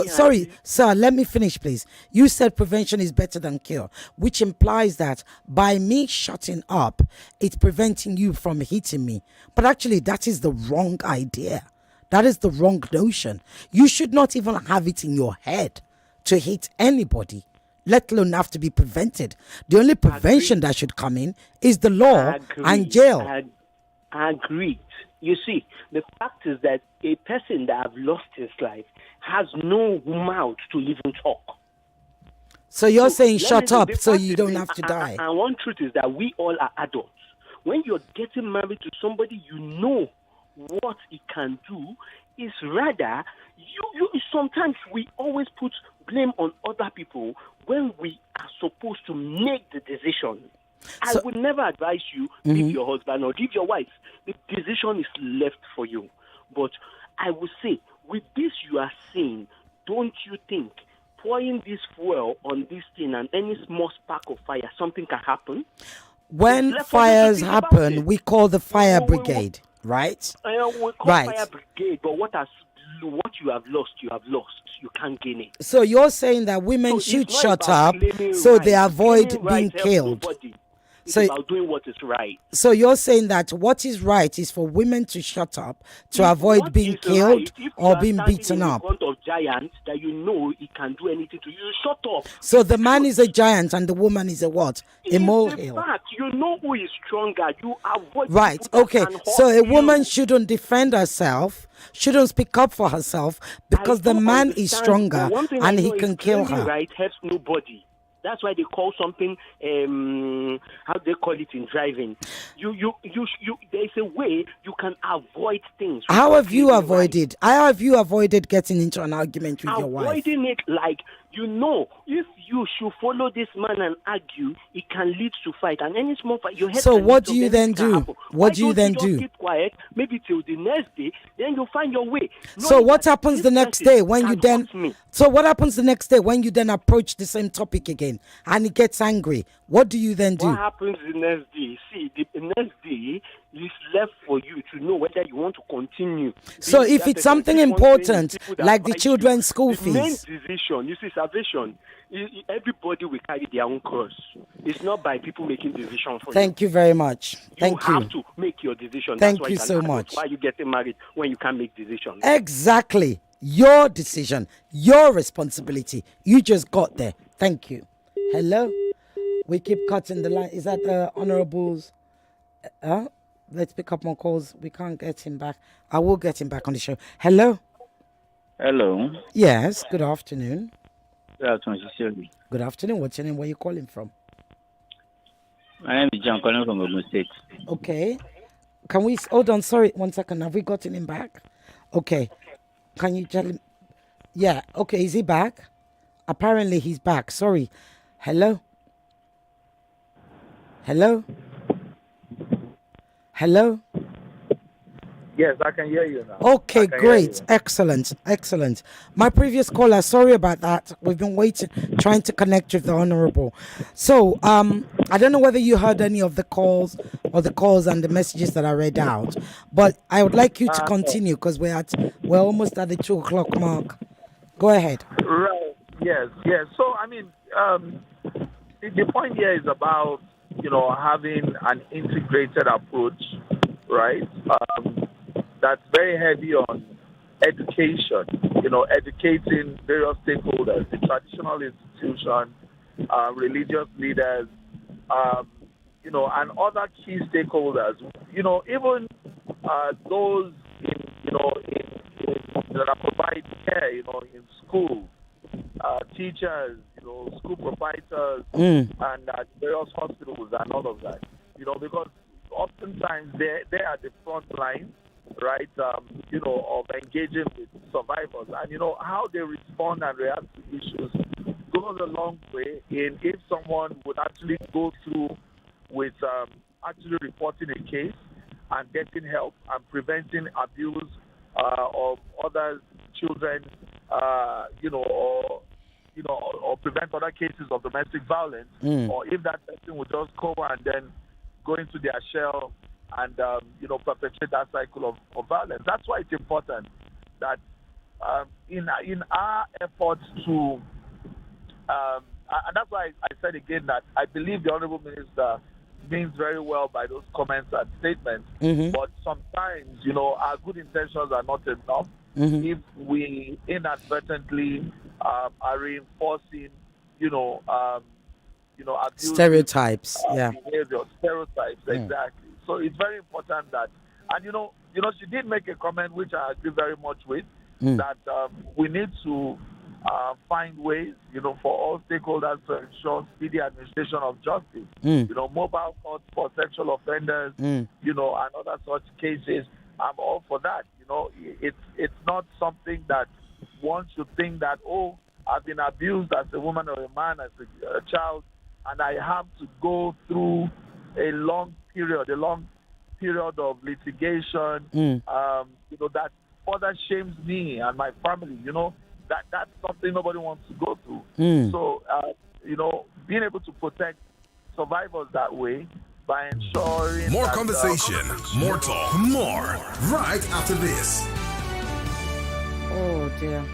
Speaker 3: sorry, sir, let me finish, please. You said prevention is better than cure, which implies that by me shutting up, it's preventing you from hitting me. But actually, that is the wrong idea. That is the wrong notion. You should not even have it in your head to hit anybody, let alone have to be prevented. The only prevention that should come in is the law and jail.
Speaker 6: Agreed. You see, the fact is that a person that have lost his life has no mouth to even talk.
Speaker 3: So you're saying shut up so you don't have to die.
Speaker 6: And one truth is that we all are adults. When you're getting married to somebody, you know what it can do. Is rather, you sometimes we always put blame on other people when we are supposed to make the decision. I would never advise you leave your husband or leave your wife. The decision is left for you. But I would say, with this you are saying, don't you think pouring this fuel on this thing and any small spark of fire, something can happen?
Speaker 3: When fires happen, we call the fire brigade, right?
Speaker 6: We call fire brigade, but what you have lost, you have lost. You can't gain it.
Speaker 3: So you're saying that women should shut up so they avoid being killed.
Speaker 6: It's about doing what is right.
Speaker 3: So you're saying that what is right is for women to shut up to avoid being killed or being beaten up.
Speaker 6: In front of giants that you know it can do anything to you, shut up.
Speaker 3: So the man is a giant and the woman is a what? A molehill.
Speaker 6: Fact, you know who is stronger. You avoid.
Speaker 3: Right. Okay. So a woman shouldn't defend herself, shouldn't speak up for herself because the man is stronger and he can kill her.
Speaker 6: Right helps nobody. That's why they call something, how they call it in driving. There's a way you can avoid things.
Speaker 3: How have you avoided? How have you avoided getting into an argument with your wife?
Speaker 6: Avoiding it like, if you should follow this man and argue, it can lead to fight. And any small fight, your head.
Speaker 3: So what do you then do? What do you then do?
Speaker 6: Keep quiet, maybe till the next day, then you'll find your way.
Speaker 3: So what happens the next day when you then... So what happens the next day when you then approach the same topic again and he gets angry? What do you then do?
Speaker 6: What happens the next day? See, the next day is left for you to know whether you want to continue.
Speaker 3: So if it's something important, like the children's school fees.
Speaker 6: The main decision, you see, salvation, everybody will carry their own cross. It's not by people making decisions for you.
Speaker 3: Thank you very much. Thank you.
Speaker 6: You have to make your decision.
Speaker 3: Thank you so much.
Speaker 6: Why are you getting married when you can't make decisions?
Speaker 3: Exactly. Your decision, your responsibility. You just got there. Thank you. Hello? We keep cutting the line. Is that Honorable's? Let's pick up more calls. We can't get him back. I will get him back on the show. Hello?
Speaker 8: Hello.
Speaker 3: Yes, good afternoon.
Speaker 8: Good afternoon, Cecilia.
Speaker 3: Good afternoon. What's your name? Where are you calling from?
Speaker 8: My name is John, calling from Ogun State.
Speaker 3: Okay. Can we... Hold on, sorry. 1 second. Have we gotten him back? Okay. Can you tell him... Yeah, okay, is he back? Apparently he's back. Sorry. Hello? Hello? Hello?
Speaker 9: Yes, I can hear you now.
Speaker 3: Okay, great. Excellent. My previous caller, sorry about that. We've been waiting, trying to connect with the Honorable. So, I don't know whether you heard any of the calls and the messages that I read out, but I would like you to continue because we're almost at the 2:00 mark. Go ahead.
Speaker 9: Right. Yes. So, I mean, the point here is about, having an integrated approach, right? That's very heavy on education, educating various stakeholders, the traditional institution, religious leaders, and other key stakeholders, even those that provide care, in schools, teachers, school proprietors, and various hospitals and all of that, because oftentimes they are the front line, right, of engaging with survivors. And, how they respond and react to issues goes a long way in if someone would actually go through with actually reporting a case and getting help and preventing abuse of other children, or prevent other cases of domestic violence, or if that person would just go and then go into their shell and perpetrate that cycle of violence. That's why it's important that in our efforts to and that's why I said again that I believe the Honorable Minister means very well by those comments and statements, but sometimes our good intentions are not enough if we inadvertently are reinforcing abuse,
Speaker 3: Stereotypes,
Speaker 9: behavior, stereotypes, exactly. So it's very important that, and she did make a comment which I agree very much with, that we need to find ways, for all stakeholders to ensure speedy administration of justice. Mobile courts for sexual offenders, and other such cases. I'm all for that. It's not something that one should think that, oh, I've been abused as a woman or a man, as a child, and I have to go through a long period of litigation, that further shames me and my family. That's something nobody wants to go through. So, being able to protect survivors that way by ensuring
Speaker 7: more
Speaker 9: that,
Speaker 7: conversation, more talk, more right after this.
Speaker 3: Oh dear.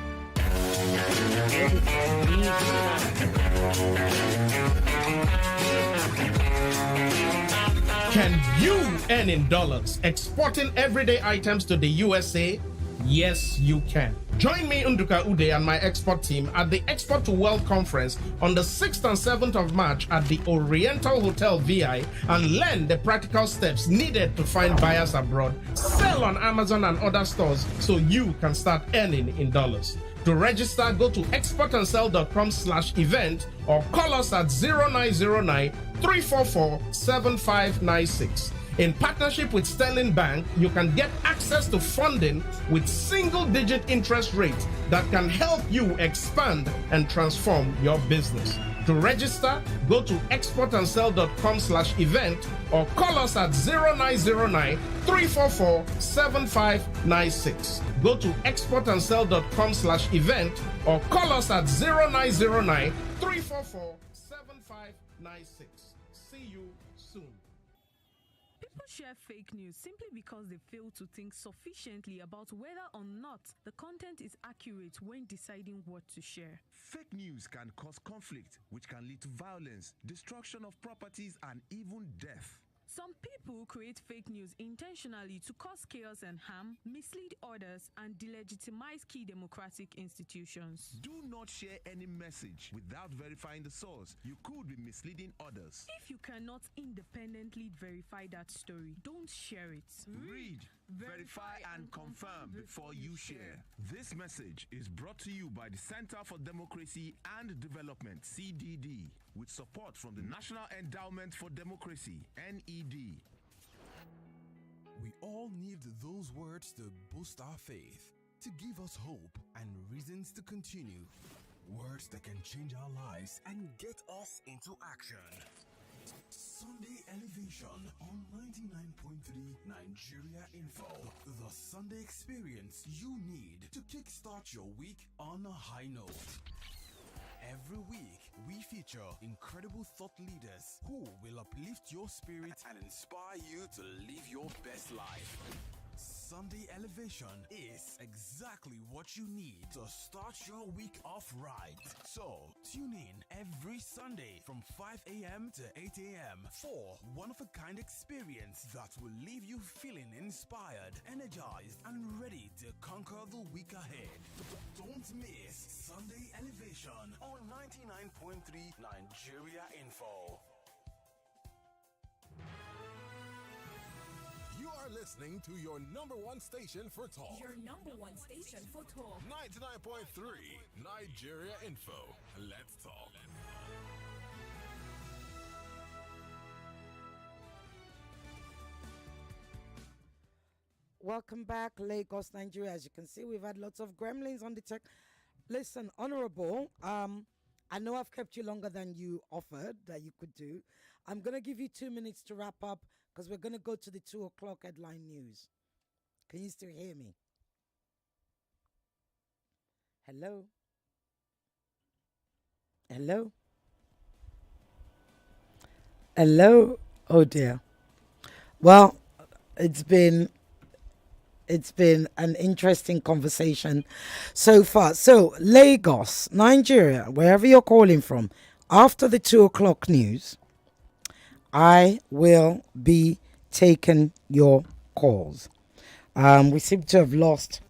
Speaker 11: Can you earn in dollars exporting everyday items to the USA? Yes, you can. Join me, Nduka Ude, and my export team at the Export to Wealth Conference on the 6th and 7th of March at the Oriental Hotel VI and learn the practical steps needed to find buyers abroad, sell on Amazon and other stores so you can start earning in dollars. To register, go to exportandsell.com/event or call us at 0909 344 7596. In partnership with Sterling Bank, you can get access to funding with single-digit interest rates that can help you expand and transform your business. To register, go to exportandsell.com/event or call us at 0909 344 7596. Go to exportandsell.com/event or call us at 0909 344 7596. See you soon.
Speaker 14: People share fake news simply because they fail to think sufficiently about whether or not the content is accurate when deciding what to share.
Speaker 21: Fake news can cause conflict, which can lead to violence, destruction of properties, and even death.
Speaker 14: Some people create fake news intentionally to cause chaos and harm, mislead others, and delegitimize key democratic institutions.
Speaker 21: Do not share any message without verifying the source. You could be misleading others.
Speaker 14: If you cannot independently verify that story, don't share it.
Speaker 21: Read, verify, and confirm before you share. This message is brought to you by the Center for Democracy and Development, CDD, with support from the National Endowment for Democracy, NED.
Speaker 7: We all need those words to boost our faith, to give us hope and reasons to continue. Words that can change our lives and get us into action. Sunday Elevation on 99.3 Nigeria Info. The Sunday experience you need to kickstart your week on a high note. Every week, we feature incredible thought leaders who will uplift your spirit and inspire you to live your best life. Sunday Elevation is exactly what you need to start your week off right. So, tune in every Sunday from 5 a.m. to 8 a.m. for one-of-a-kind experience that will leave you feeling inspired, energized, and ready to conquer the week ahead. Don't miss Sunday Elevation on 99.3 Nigeria Info.
Speaker 21: You are listening to your number one station for talk.
Speaker 1: Your number one station for talk.
Speaker 21: 99.3 Nigeria Info. Let's talk.
Speaker 3: Welcome back, Lagos, Nigeria. As you can see, we've had lots of gremlins on the tech. Listen, Honorable, I know I've kept you longer than you offered that you could do. I'm going to give you 2 minutes to wrap up because we're going to go to the 2 o'clock headline news. Can you still hear me? Hello? Hello? Hello? Oh dear. Well, it's been an interesting conversation so far. So, Lagos, Nigeria, wherever you're calling from, after the 2 o'clock news, I will be taking your calls. We seem to have lost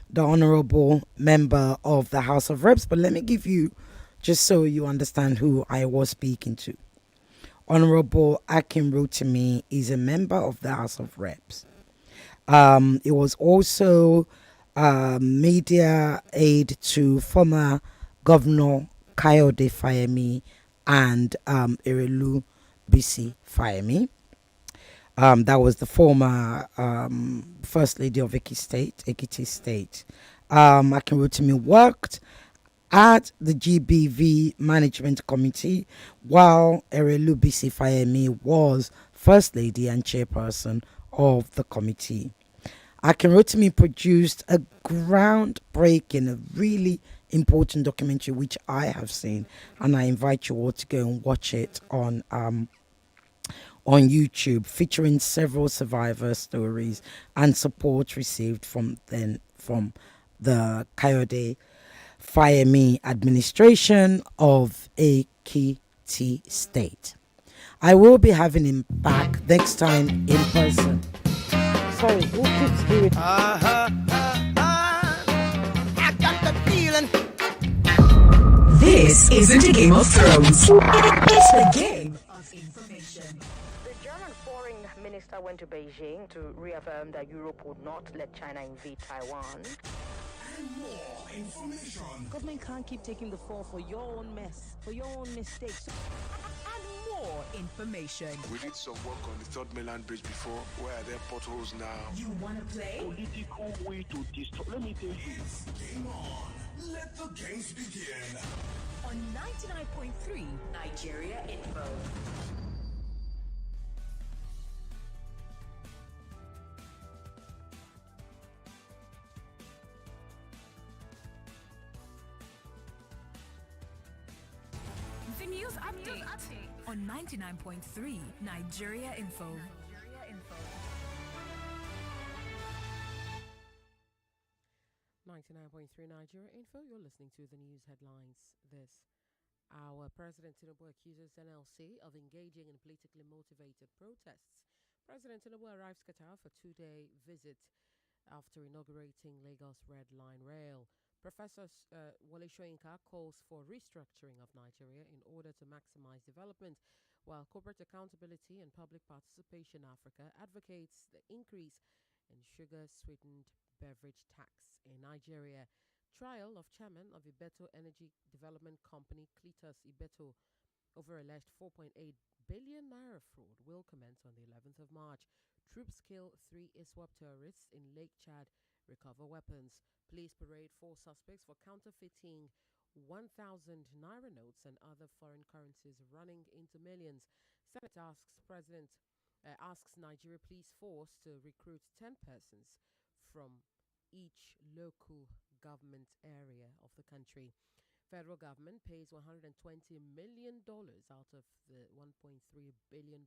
Speaker 3: the honorable member of the House of Reps, but let me give you, just so you understand who I was speaking to. Honorable Akin Rotimi is a member of the House of Reps. It was also media aid to former Governor Kayode Fayemi and Erelu Bisi Fayemi. That was the former First Lady of Ekiti State. Akin Rotimi worked at the GBV Management Committee while Erelu Bisi Fayemi was First Lady and Chairperson of the committee. Akin Rotimi produced a groundbreaking, a really important documentary which I have seen, and I invite you all to go and watch it on YouTube, featuring several survivor stories and support received from the Kayode Fayemi administration of Ekiti State. I will be having him back next time in person. Sorry, who keeps doing?
Speaker 1: I got the feeling. This isn't a Game of Thrones. It's the game of information.
Speaker 10: The German foreign minister went to Beijing to reaffirm that Europe would not let China invade Taiwan.
Speaker 7: And more information.
Speaker 13: Government can't keep taking the fall for your own mess, for your own mistakes.
Speaker 1: And more information.
Speaker 12: We did some work on the Third Mainland Bridge before. Where are there potholes now?
Speaker 1: You want to play?
Speaker 6: Political way to destroy. Let me tell you.
Speaker 7: Game on. Let the games begin.
Speaker 1: On 99.3 Nigeria Info. The news update on 99.3 Nigeria Info.
Speaker 23: 99.3 Nigeria Info. You're listening to the news headlines this hour. President Tinubu accuses NLC of engaging in politically motivated protests. President Tinubu arrives Qatar for 2-day visit after inaugurating Lagos Red Line Rail. Professor Wole Soyinka calls for restructuring of Nigeria in order to maximize development, while Corporate Accountability and Public Participation Africa advocates the increase in sugar-sweetened beverage tax in Nigeria. Trial of chairman of Ibeto Energy Development Company, Cletus Ibeto, over alleged 4.8 billion naira fraud will commence on the 11th of March. Troops kill 3 ISWAP terrorists in Lake Chad recover weapons. Police parade 4 suspects for counterfeiting 1,000 naira notes and other foreign currencies running into millions. Senate asks Nigeria Police Force to recruit 10 persons from each local government area of the country. Federal government pays $120 million out of the $1.3 billion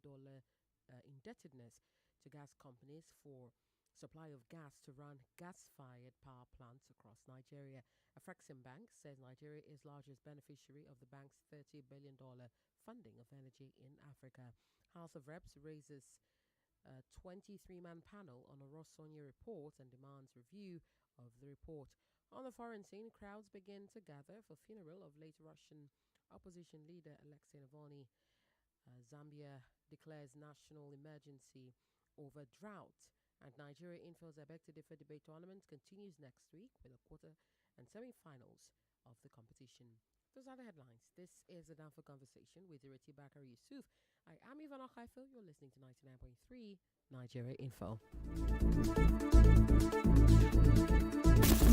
Speaker 23: indebtedness to gas companies for supply of gas to run gas-fired power plants across Nigeria. Afrexim Bank says Nigeria is largest beneficiary of the bank's $30 billion funding of energy in Africa. House of Reps raises a 23-man panel on a Rosonia report and demands review of the report. On the foreign scene, crowds begin to gather for funeral of late Russian opposition leader Alexei Navalny. Zambia declares national emergency over drought. And Nigeria Info's Abek to Differ debate tournament continues next week with a quarter and semi-finals of the competition. Those are the headlines. This is the Danfo Conversation with Ireti Bakare-Yusuf. I am Ivana Haifel. You're listening to 99.3 Nigeria Info.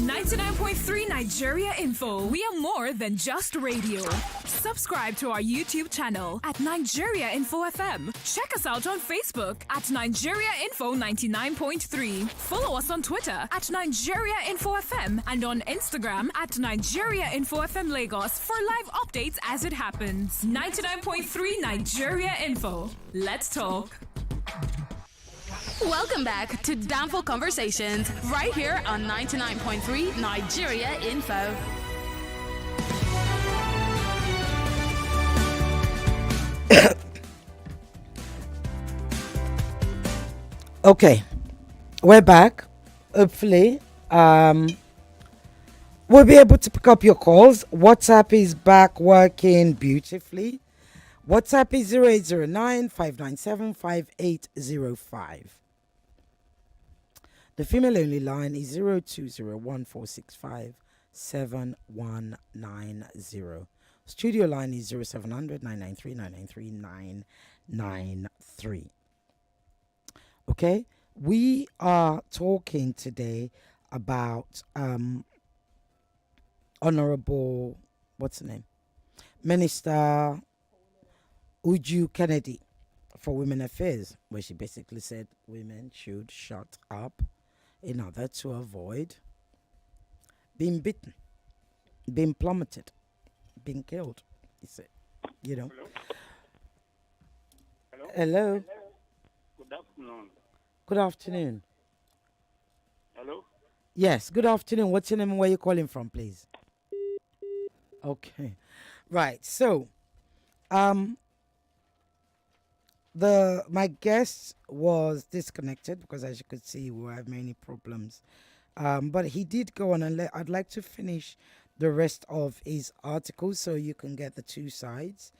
Speaker 1: 99.3 Nigeria Info. We are more than just radio. Subscribe to our YouTube channel at Nigeria Info FM. Check us out on Facebook at Nigeria Info 99.3. Follow us on Twitter at Nigeria Info FM and on Instagram at Nigeria Info FM Lagos for live updates as it happens. 99.3 Nigeria Info. Let's talk.
Speaker 2: Welcome back to Danfo Conversations, right here on 99.3 Nigeria Info.
Speaker 3: Okay, we're back. Hopefully, we'll be able to pick up your calls. WhatsApp is back working beautifully. WhatsApp is 0809-597-5805. The female-only line is 0201-465-7190. Studio line is 0700-993-993-993. Okay, we are talking today about Honorable, what's the name? Minister Uju Kennedy for Women Affairs, where she basically said women should shut up in order to avoid being beaten, being plummeted, being killed. He said, you know.
Speaker 4: Hello?
Speaker 3: Hello.
Speaker 4: Good afternoon.
Speaker 3: Good afternoon.
Speaker 4: Hello?
Speaker 3: Yes, good afternoon. What's your name and where you calling from, please? Okay. Right. So, my guest was disconnected because, as you could see, we have many problems. But he did go on, and I'd like to finish the rest of his article so you can get the two sides.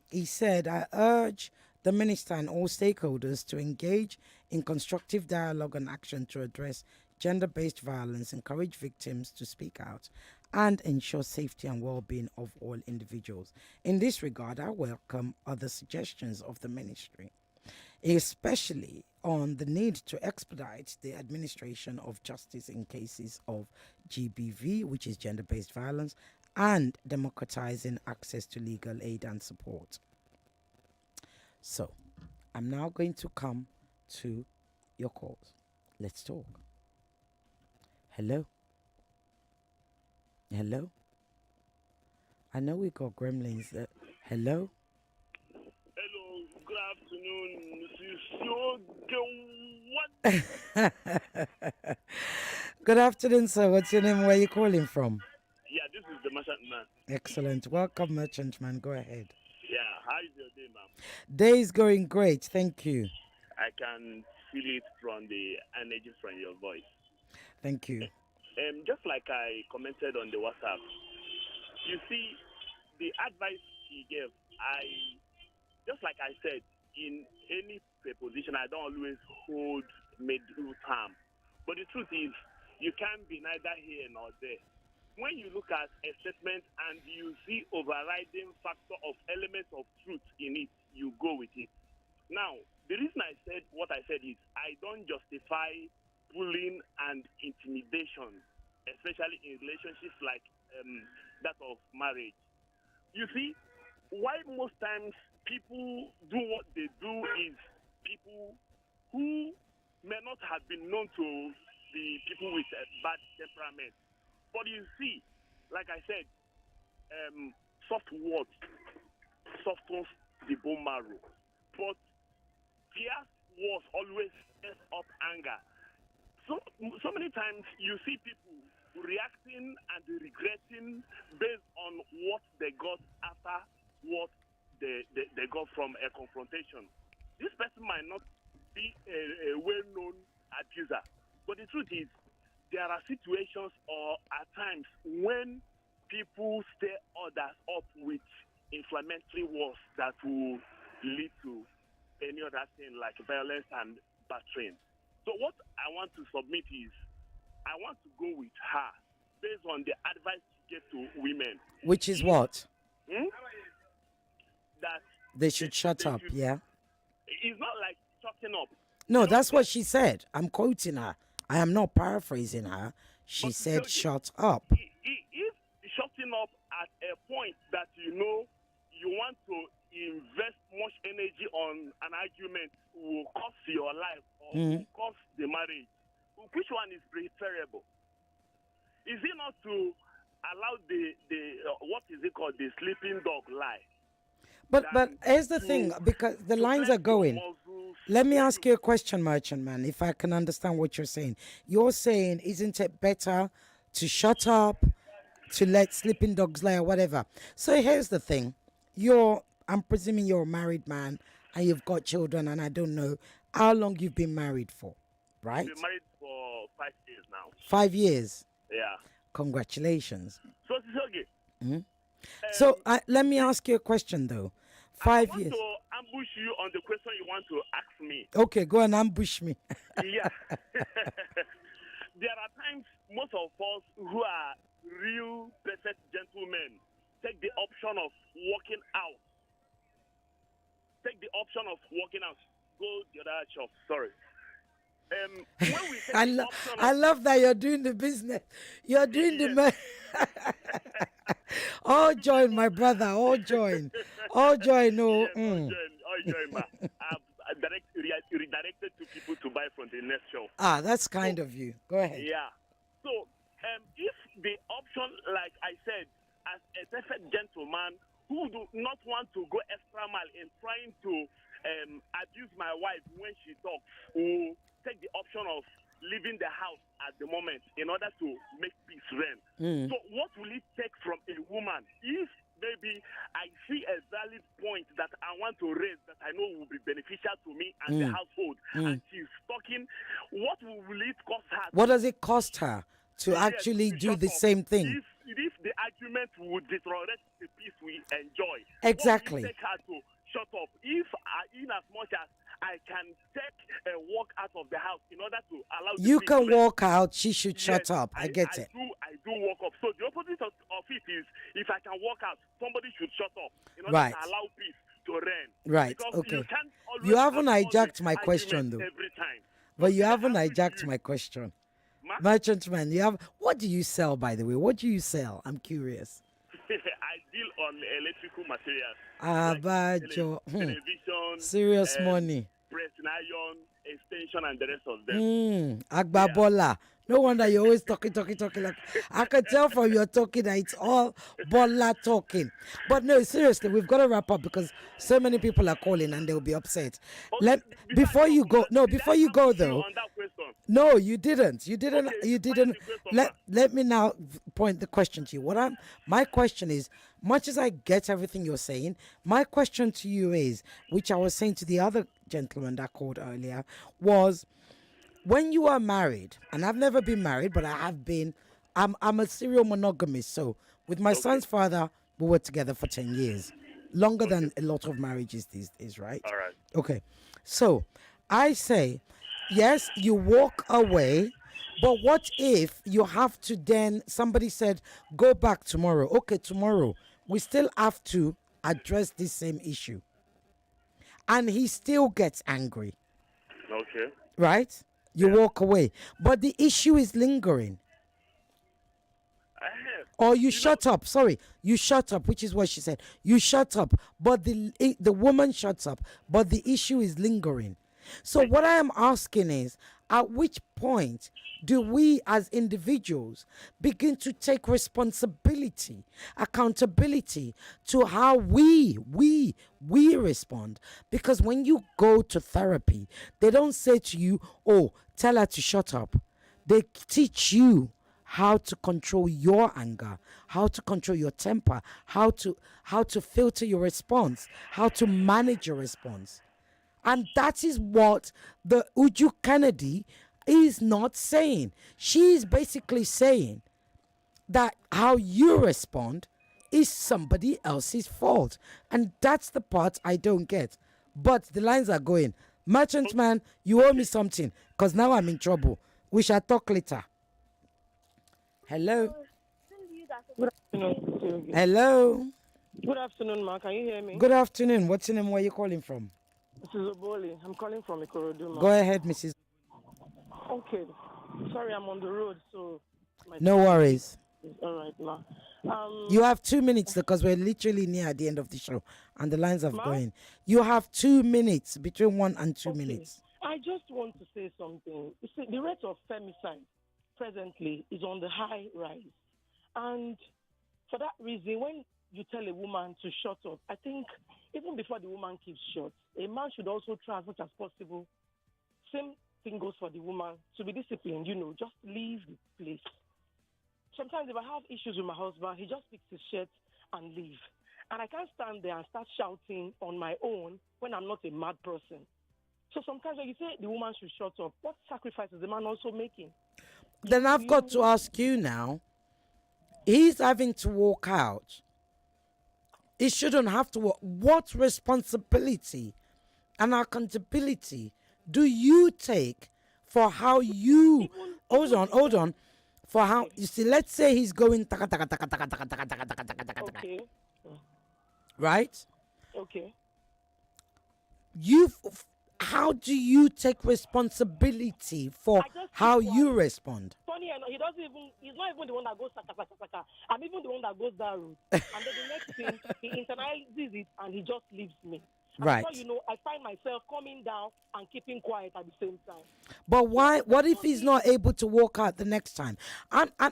Speaker 3: He said, I urge the minister and all stakeholders to engage in constructive dialogue and action to address gender-based violence, encourage victims to speak out, and ensure safety and well-being of all individuals. In this regard, I welcome other suggestions of the ministry, especially on the need to expedite the administration of justice in cases of GBV, which is gender-based violence, and democratizing access to legal aid and support. So, I'm now going to come to your calls. Let's talk. Hello? Hello? I know we got gremlins. Hello?
Speaker 4: Hello, good afternoon.
Speaker 3: Good afternoon, sir. What's your name? Where are you calling from?
Speaker 4: Yeah, this is the merchant man.
Speaker 3: Excellent. Welcome, merchant man. Go ahead.
Speaker 4: Yeah, how is your day, ma'am?
Speaker 3: Day is going great. Thank you.
Speaker 4: I can feel it from the energy from your voice.
Speaker 3: Thank you.
Speaker 4: Just like I commented on the WhatsApp, you see, the advice he gave, just like I said, in any preposition, I don't always hold middle term. But the truth is, you can't be neither here nor there. When you look at a statement and you see overriding factor of elements of truth in it, you go with it. Now, the reason I said what I said is I don't justify bullying and intimidation, especially in relationships like that of marriage. You see, why most times people do what they do is people who may not have been known to be people with a bad temperament. But you see, like I said, soft words softens the bone marrow. But fierce words always sets up anger. So many times you see people reacting and regretting based on what they got after what they got from a confrontation. This person might not be a well-known abuser, but the truth is there are situations or at times when people stir others up with inflammatory words that will lead to any other thing like violence and battering. So what I want to submit is I want to go with her based on the advice she gave to women.
Speaker 3: Which is what?
Speaker 4: That
Speaker 3: they should shut up, yeah?
Speaker 4: It's not like shutting up.
Speaker 3: No, that's what she said. I'm quoting her. I am not paraphrasing her. She said, shut up.
Speaker 4: If shutting up at a point that you want to invest much energy on an argument will cost your life or will cost the marriage, which one is preferable? Is it not to allow the what is it called, the sleeping dog lie?
Speaker 3: But here's the thing, because the lines are going. Let me ask you a question, Merchant Man, if I can understand what you're saying. You're saying, isn't it better to shut up, to let sleeping dogs lie or whatever? So here's the thing. I'm presuming you're a married man and you've got children, and I don't know how long you've been married for, right?
Speaker 4: I've been married for 5 years now.
Speaker 3: 5 years?
Speaker 4: Yeah.
Speaker 3: Congratulations.
Speaker 4: So it's okay.
Speaker 3: So let me ask you a question, though. 5 years.
Speaker 4: I want to ambush you on the question you want to ask me.
Speaker 3: Okay, go and ambush me.
Speaker 4: Yeah. There are times most of us who are real perfect gentlemen take the option of walking out. Go the other shop. Sorry. When we take
Speaker 3: I love that you're doing the business. You're doing the... all join, my brother. All join. All join. No.
Speaker 4: All join, ma. I've redirected to people to buy from the next show.
Speaker 3: That's kind of you. Go ahead.
Speaker 4: Yeah. So, if the option, like I said, as a perfect gentleman who do not want to go extra mile in trying to abuse my wife when she talks, who take the option of leaving the house at the moment in order to make peace reign. So what will it take from a woman if maybe I see a valid point that I want to raise that I know will be beneficial to me and the household, and she's talking, what will it cost her?
Speaker 3: What does it cost her to actually do the same thing?
Speaker 4: If the argument would deteriorate the peace we enjoy,
Speaker 3: exactly.
Speaker 4: What will it take her to shut up? If in as much as I can take a walk out of the house in order to allow
Speaker 3: you can walk out, she should shut up. I get it.
Speaker 4: I do walk up. So the opposite of it is, if I can walk out, somebody should shut up in order to allow peace to reign.
Speaker 3: Right.
Speaker 4: Because
Speaker 3: okay.
Speaker 4: You
Speaker 3: haven't hijacked my question, though.
Speaker 4: Every time.
Speaker 3: But you haven't hijacked my question. Merchant Man, what do you sell, by the way? What do you sell? I'm curious.
Speaker 4: I deal on electrical materials.
Speaker 3: Television. Serious money.
Speaker 4: Pressing iron, extension, and the rest of them.
Speaker 3: Agbabola. No wonder you're always talking. Like, I can tell from your talking that it's all bola talking. But no, seriously, we've got to wrap up because so many people are calling and they'll be upset. Before you go though. No, you didn't. You didn't. Let me now point the question to you. My question is, much as I get everything you're saying, my question to you is, which I was saying to the other gentleman that called earlier, was, when you are married, and I've never been married, but I have been, I'm a serial monogamist. So with my son's father, we were together for 10 years. Longer than a lot of marriages these days, right?
Speaker 4: All right.
Speaker 3: Okay. So I say, yes, you walk away, but what if you have to then, somebody said, go back tomorrow. Okay, tomorrow. We still have to address this same issue. And he still gets angry.
Speaker 4: Okay.
Speaker 3: Right? You walk away. But the issue is lingering. Or you shut up. Sorry, you shut up, which is what she said. You shut up, but the woman shuts up, but the issue is lingering. So what I am asking is, at which point do we as individuals begin to take responsibility, accountability to how we respond? Because when you go to therapy, they don't say to you, "Oh, tell her to shut up." They teach you how to control your anger, how to control your temper, how to filter your response, how to manage your response. And that is what the Uju Kennedy is not saying. She is basically saying that how you respond is somebody else's fault. And that's the part I don't get. But the lines are going. Merchant man, you owe me something, because now I'm in trouble. We shall talk later. Hello.
Speaker 5: Good afternoon.
Speaker 3: Hello.
Speaker 5: Good afternoon, Ma. Can you hear me?
Speaker 3: Good afternoon. What's your name? Where are you calling from?
Speaker 5: This is Oboli. I'm calling from Ikorodu, Ma.
Speaker 3: Go ahead, Mrs.
Speaker 5: Okay. Sorry, I'm on the road, so...
Speaker 3: No worries.
Speaker 5: All right, Ma.
Speaker 3: You have 2 minutes because we're literally near the end of the show and the lines are
Speaker 5: Ma?
Speaker 3: going. You have 2 minutes, between 1 and 2 minutes.
Speaker 5: I just want to say something. You see, the rate of femicide presently is on the high rise. And for that reason, when you tell a woman to shut up, I think even before the woman keeps shut, a man should also try as much as possible. Same thing goes for the woman, to be disciplined, just leave the place. Sometimes if I have issues with my husband, he just picks his shirt and leave. And I can't stand there and start shouting on my own when I'm not a mad person. So sometimes when you say the woman should shut up, what sacrifice is the man also making?
Speaker 3: Then I've got to ask you now, he's having to walk out. He shouldn't have to walk. What responsibility and accountability do you take for how you... Hold on. For how... You see, let's say he's going...
Speaker 5: Okay.
Speaker 3: Right?
Speaker 5: Okay.
Speaker 3: How do you take responsibility for how you respond?
Speaker 5: Funny enough, he's not even the one that goes saka. I'm even the one that goes that route. And then the next thing, he internalizes it and he just leaves me. And
Speaker 3: Right.
Speaker 5: before I find myself coming down and keeping quiet at the same time.
Speaker 3: But why? What if he's not able to walk out the next time?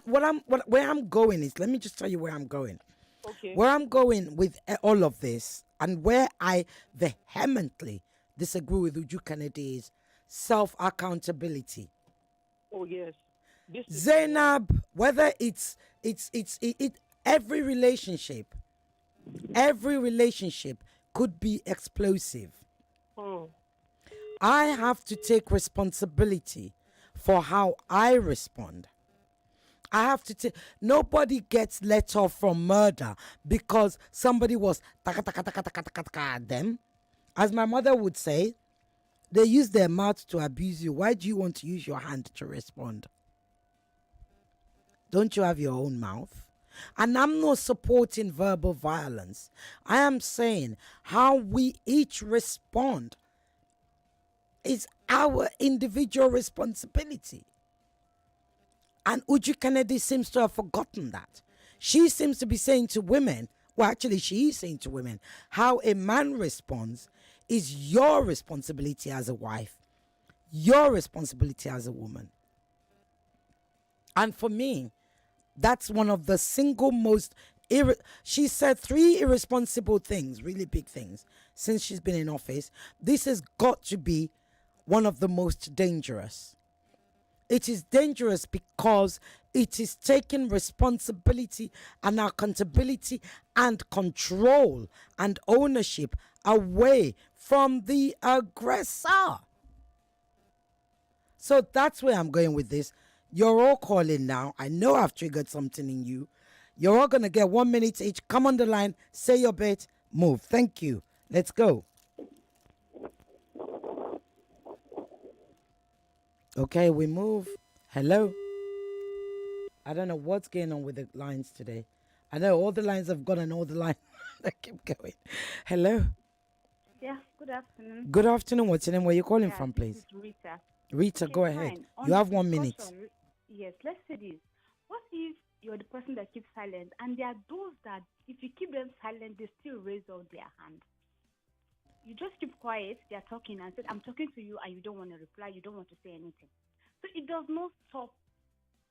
Speaker 3: Where I'm going is, let me just tell you where I'm going.
Speaker 5: Okay.
Speaker 3: Where I'm going with all of this, and where I vehemently disagree with Uju Kennedy, is self-accountability.
Speaker 5: Oh yes.
Speaker 3: Zainab, whether it's every relationship could be explosive. I have to take responsibility for how I respond. I have to take... Nobody gets let off from murder because somebody was at them. As my mother would say, they use their mouth to abuse you. Why do you want to use your hand to respond? Don't you have your own mouth? And I'm not supporting verbal violence. I am saying how we each respond is our individual responsibility. And Uju Kennedy seems to have forgotten that. She seems to be saying to women, well, actually, she is saying to women, how a man responds is your responsibility as a wife, your responsibility as a woman. And for me, that's one of the single most... She said 3 irresponsible things, really big things, since she's been in office. This has got to be one of the most dangerous. It is dangerous because it is taking responsibility and accountability and control and ownership away from the aggressor. So that's where I'm going with this. You're all calling now. I know I've triggered something in you. You're all going to get 1 minute each. Come on the line, say your bit, move. Thank you. Let's go. Okay, we move. Hello. I don't know what's going on with the lines today. I know all the lines have gone and all the lines that keep going. Hello.
Speaker 15: Yeah. Good afternoon.
Speaker 3: Good afternoon. What's your name? Where you calling
Speaker 15: Yeah,
Speaker 3: from,
Speaker 15: this
Speaker 3: please?
Speaker 15: is Rita.
Speaker 3: Rita,
Speaker 15: Okay,
Speaker 3: go ahead.
Speaker 15: fine. On
Speaker 3: You have
Speaker 15: the
Speaker 3: 1 minute.
Speaker 15: discussion, yes, let's say this. What if you're the person that keeps silent, and there are those that, if you keep them silent, they still raise up their hand? You just keep quiet. They're talking and said, "I'm talking to you," and you don't want to reply. You don't want to say anything. So it does not stop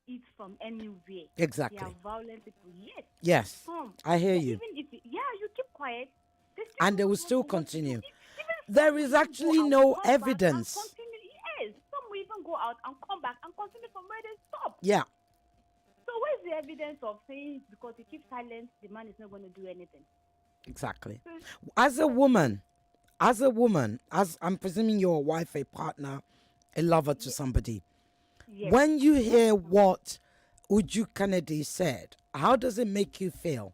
Speaker 15: it from anywhere.
Speaker 3: Exactly.
Speaker 15: They are violent people. Yes.
Speaker 3: Yes,
Speaker 15: Some.
Speaker 3: I hear
Speaker 15: So
Speaker 3: you.
Speaker 15: even if you keep quiet, they still
Speaker 3: And they will
Speaker 15: want
Speaker 3: still
Speaker 15: to want to do.
Speaker 3: continue.
Speaker 15: Even
Speaker 3: There
Speaker 15: some
Speaker 3: is
Speaker 15: will even
Speaker 3: actually
Speaker 15: go out,
Speaker 3: no
Speaker 15: come back and
Speaker 3: evidence.
Speaker 15: continue. Yes, some will even go out and come back and continue from where they stop.
Speaker 3: Yeah.
Speaker 15: So where's the evidence of saying because he keeps silent, the man is not going to do anything?
Speaker 3: Exactly.
Speaker 15: So
Speaker 3: As a woman, as I'm presuming you're a wife, a partner, a lover to somebody.
Speaker 15: yes.
Speaker 3: When you hear what Uju Kennedy said, how does it make you feel?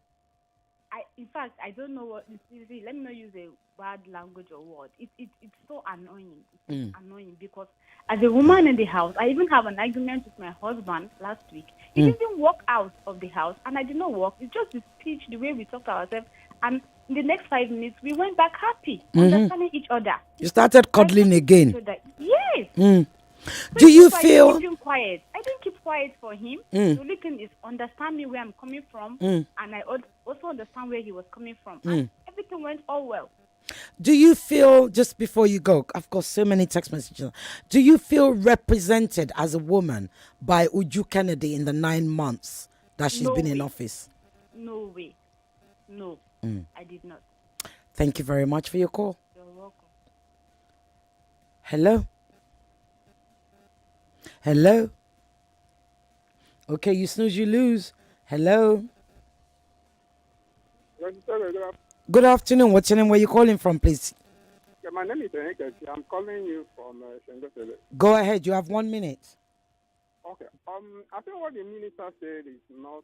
Speaker 15: In fact, I don't know what. See, let me not use a bad language or word. It's so annoying. It's annoying because as a woman in the house, I even have an argument with my husband last week. He didn't walk out of the house, and I did not walk. It's just the speech, the way we talked to ourselves, and in the next 5 minutes, we went back happy, understanding each other.
Speaker 3: You started cuddling again.
Speaker 15: Yes. So
Speaker 3: Do you
Speaker 15: I
Speaker 3: feel?
Speaker 15: keep quiet. I didn't keep quiet for him. The only thing is understand me where I'm coming from, and I also understand where he was coming from. And everything went all well.
Speaker 3: Do you feel, just before you go, I've got so many text messages. Do you feel represented as a woman by Uju Kennedy in the 9 months that she's been in office?
Speaker 15: No way. No, I did not.
Speaker 3: Thank you very much for your call.
Speaker 15: You're welcome.
Speaker 3: Hello? Hello? Okay, you snooze, you lose. Hello? Good afternoon. What's your name? Where you calling from, please?
Speaker 16: Yeah, my name is Enrique. I'm calling you from Shengosele.
Speaker 3: Go ahead. You have 1 minute.
Speaker 16: Okay. I think what the minister said is not.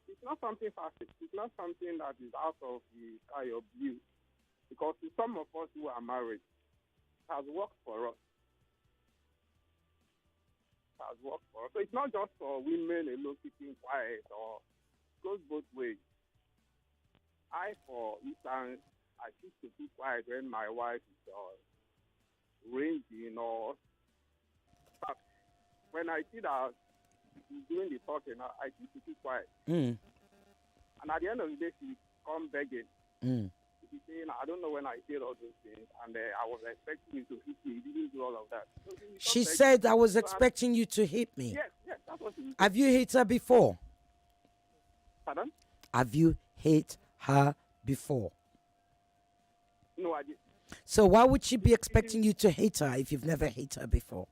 Speaker 16: It's not something fast. It's not something that is out of the sky of blue. Because to some of us who are married, it has worked for us. Has worked for us. So it's not just for women alone keeping quiet, or it goes both ways. I, for instance, I choose to keep quiet when my wife is ranging, or but when I see that she's doing the talking, I choose to keep quiet. And at the end of the day, she come begging. She's saying, "I don't know when I did all those things, and I was expecting you to hit me. You didn't do all of that." So
Speaker 3: She said, "I was expecting you to hit me."
Speaker 16: Yes, that's what she said.
Speaker 3: Have you hit her before?
Speaker 16: Pardon?
Speaker 3: Have you hit her before?
Speaker 16: No, I didn't.
Speaker 3: So why would she be expecting you to hit her if you've never hit her before?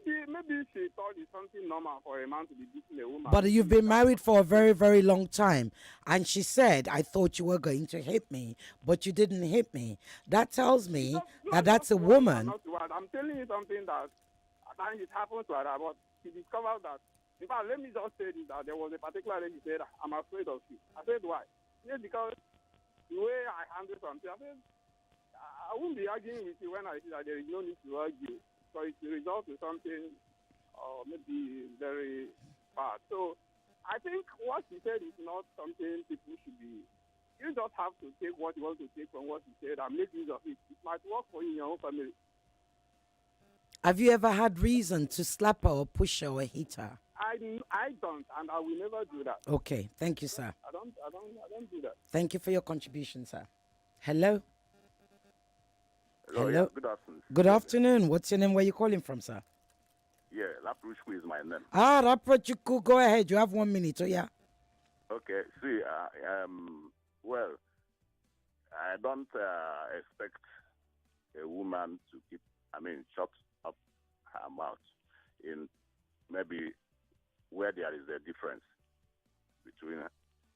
Speaker 16: Maybe she thought it's something normal for a man to be beating a woman.
Speaker 3: But you've been married for a very, very long time. And she said, "I thought you were going to hit me, but you didn't hit me." That tells me that that's a woman.
Speaker 16: I'm telling you something that at times it happens to her, but she discovered that. In fact, let me just say this, that there was a particular lady who said, "I'm afraid of you." I said, "Why?" Yes, because the way I handle something, I said, I won't be arguing with you when I see that there is no need to argue. So it will result in something maybe very bad. So I think what he said is not something people should be. You just have to take what you want to take from what he said and make use of it. It might work for you in your own family.
Speaker 3: Have you ever had reason to slap her or push her or hit her?
Speaker 16: I don't, and I will never do that.
Speaker 3: Okay, thank you, sir.
Speaker 16: I don't do that.
Speaker 3: Thank you for your contribution, sir. Hello?
Speaker 17: Hello. Yeah, good afternoon.
Speaker 3: Good afternoon. What's your name? Where you calling from, sir?
Speaker 17: Yeah, Laprushku is my name.
Speaker 3: Raprachuku, go ahead. You have 1 minute, oh yeah?
Speaker 17: Okay, see, well, I don't expect a woman to shut up her mouth in maybe where there is a difference between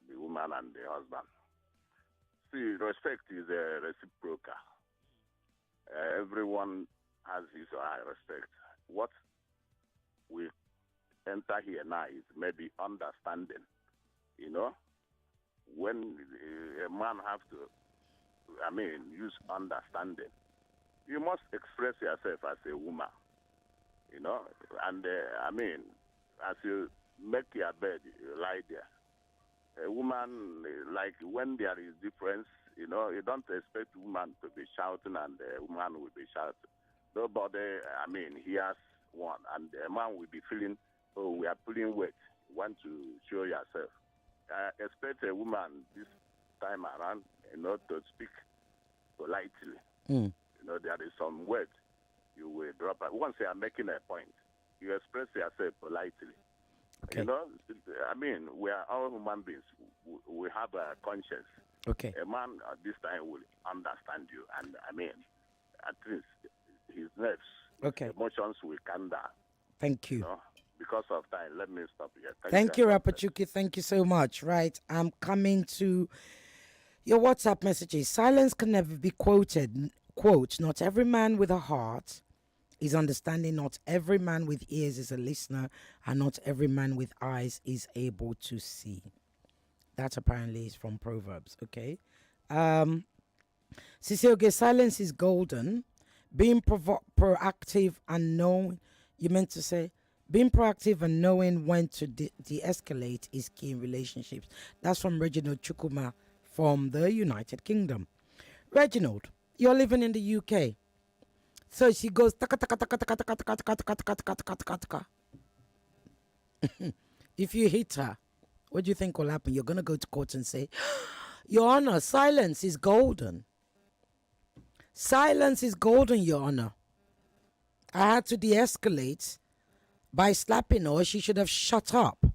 Speaker 17: the woman and the husband. See, respect is a reciprocal. Everyone has his or her respect. What we enter here now is maybe understanding. You know, when a man has to, use understanding, you must express yourself as a woman. You know, and as you make your bed, you lie there. A woman, like when there is difference You know, you don't expect woman to be shouting and the woman will be shouting. Nobody, I mean, he has one, and the man will be feeling, oh, we are pulling weight. You want to show yourself. Expect a woman this time around, you know, to speak politely. You know, there is some words you will drop. Once you are making a point, you express yourself politely.
Speaker 3: Okay.
Speaker 17: You know, I mean, we are all human beings. We have a conscience.
Speaker 3: Okay.
Speaker 17: A man at this time will understand you, and I mean, at least his nerves,
Speaker 3: Okay.
Speaker 17: emotions will calm down.
Speaker 3: Thank you.
Speaker 17: You know? Because of time, let me stop here.
Speaker 3: Thank you, Rapachuki. Thank you so much. Right, I'm coming to your WhatsApp messages. Silence can never be quoted. Quote, not every man with a heart is understanding, not every man with ears is a listener, and not every man with eyes is able to see. That apparently is from Proverbs, okay? Sisioge, silence is golden. Being proactive and knowing, you meant to say, being proactive and knowing when to de-escalate is key in relationships. That's from Reginald Chukuma from the United Kingdom. Reginald, you're living in the UK. So she goes, taka, taka, taka, taka, taka, taka, taka, taka, taka, taka, taka, taka, taka. If you hit her, what do you think will happen? You're going to go to court and say, Your Honor, silence is golden. Silence is golden, Your Honor. I had to de-escalate by slapping her. She should have shut up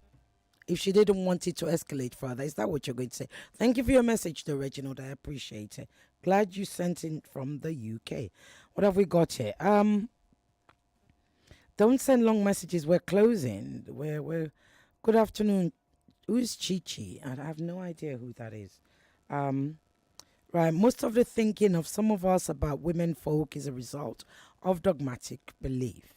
Speaker 3: if she didn't want it to escalate further. Is that what you're going to say? Thank you for your message, though, Reginald. I appreciate it. Glad you sent in from the UK. What have we got here? Don't send long messages. We're closing. We're good afternoon. Who is Chichi? I have no idea who that is. Right. Most of the thinking of some of us about women folk is a result of dogmatic belief,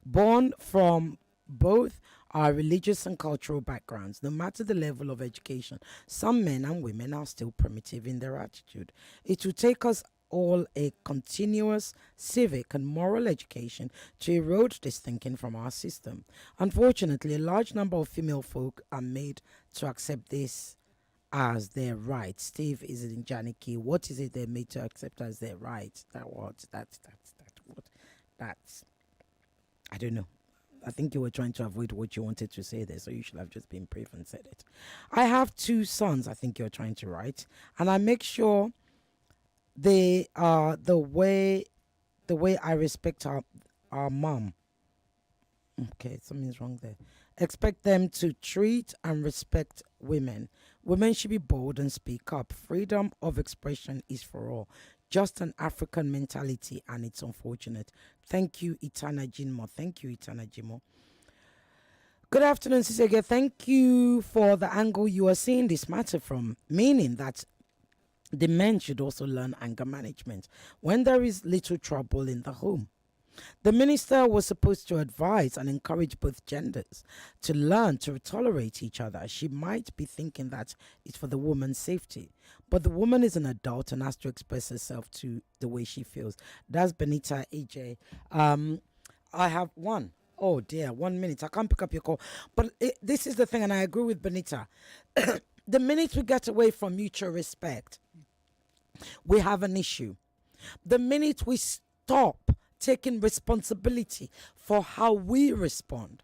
Speaker 3: born from both our religious and cultural backgrounds. No matter the level of education, some men and women are still primitive in their attitude. It will take us all a continuous civic and moral education to erode this thinking from our system. Unfortunately, a large number of female folk are made to accept this as their right. Steve is in Janiki. What is it they're made to accept as their right? That's I don't know. I think you were trying to avoid what you wanted to say there, so you should have just been brave and said it. I have 2 sons, I think you're trying to write, and I make sure they are the way I respect our mom. Okay, something's wrong there. Expect them to treat and respect women. Women should be bold and speak up. Freedom of expression is for all. Just an African mentality, and it's unfortunate. Thank you, Itana Jinmo. Thank you, Itana Jinmo. Good afternoon, Sisege. Thank you for the angle you are seeing this matter from, meaning that the men should also learn anger management when there is little trouble in the home. The minister was supposed to advise and encourage both genders to learn to tolerate each other. She might be thinking that it's for the woman's safety, but the woman is an adult and has to express herself to the way she feels. That's Benita AJ. I have one. Oh dear, 1 minute. I can't pick up your call. But this is the thing, and I agree with Benita. The minute we get away from mutual respect, we have an issue. The minute we stop taking responsibility for how we respond,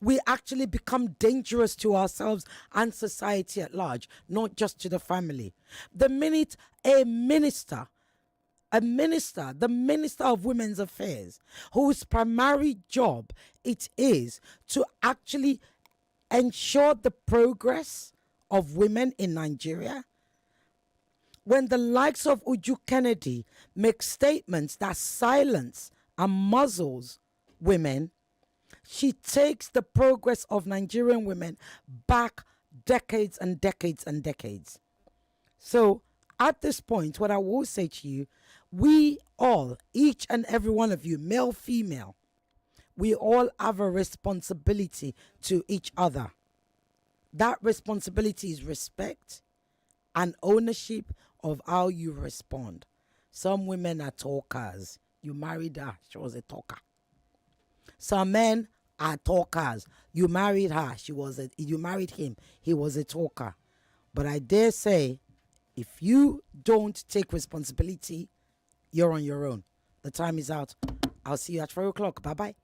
Speaker 3: we actually become dangerous to ourselves and society at large, not just to the family. The minute the minister of Women's Affairs, whose primary job it is to actually ensure the progress of women in Nigeria, when the likes of Uju Kennedy make statements that silence and muzzles women, she takes the progress of Nigerian women back decades and decades and decades. So at this point, what I will say to you, we all, each and every one of you, male, female, we all have a responsibility to each other. That responsibility is respect and ownership of how you respond. Some women are talkers. You married her, she was a talker. Some men are talkers. You married her, you married him, he was a talker. But I dare say, If you don't take responsibility, you're on your own. The time is out. I'll see you at 4 o'clock. Bye-bye.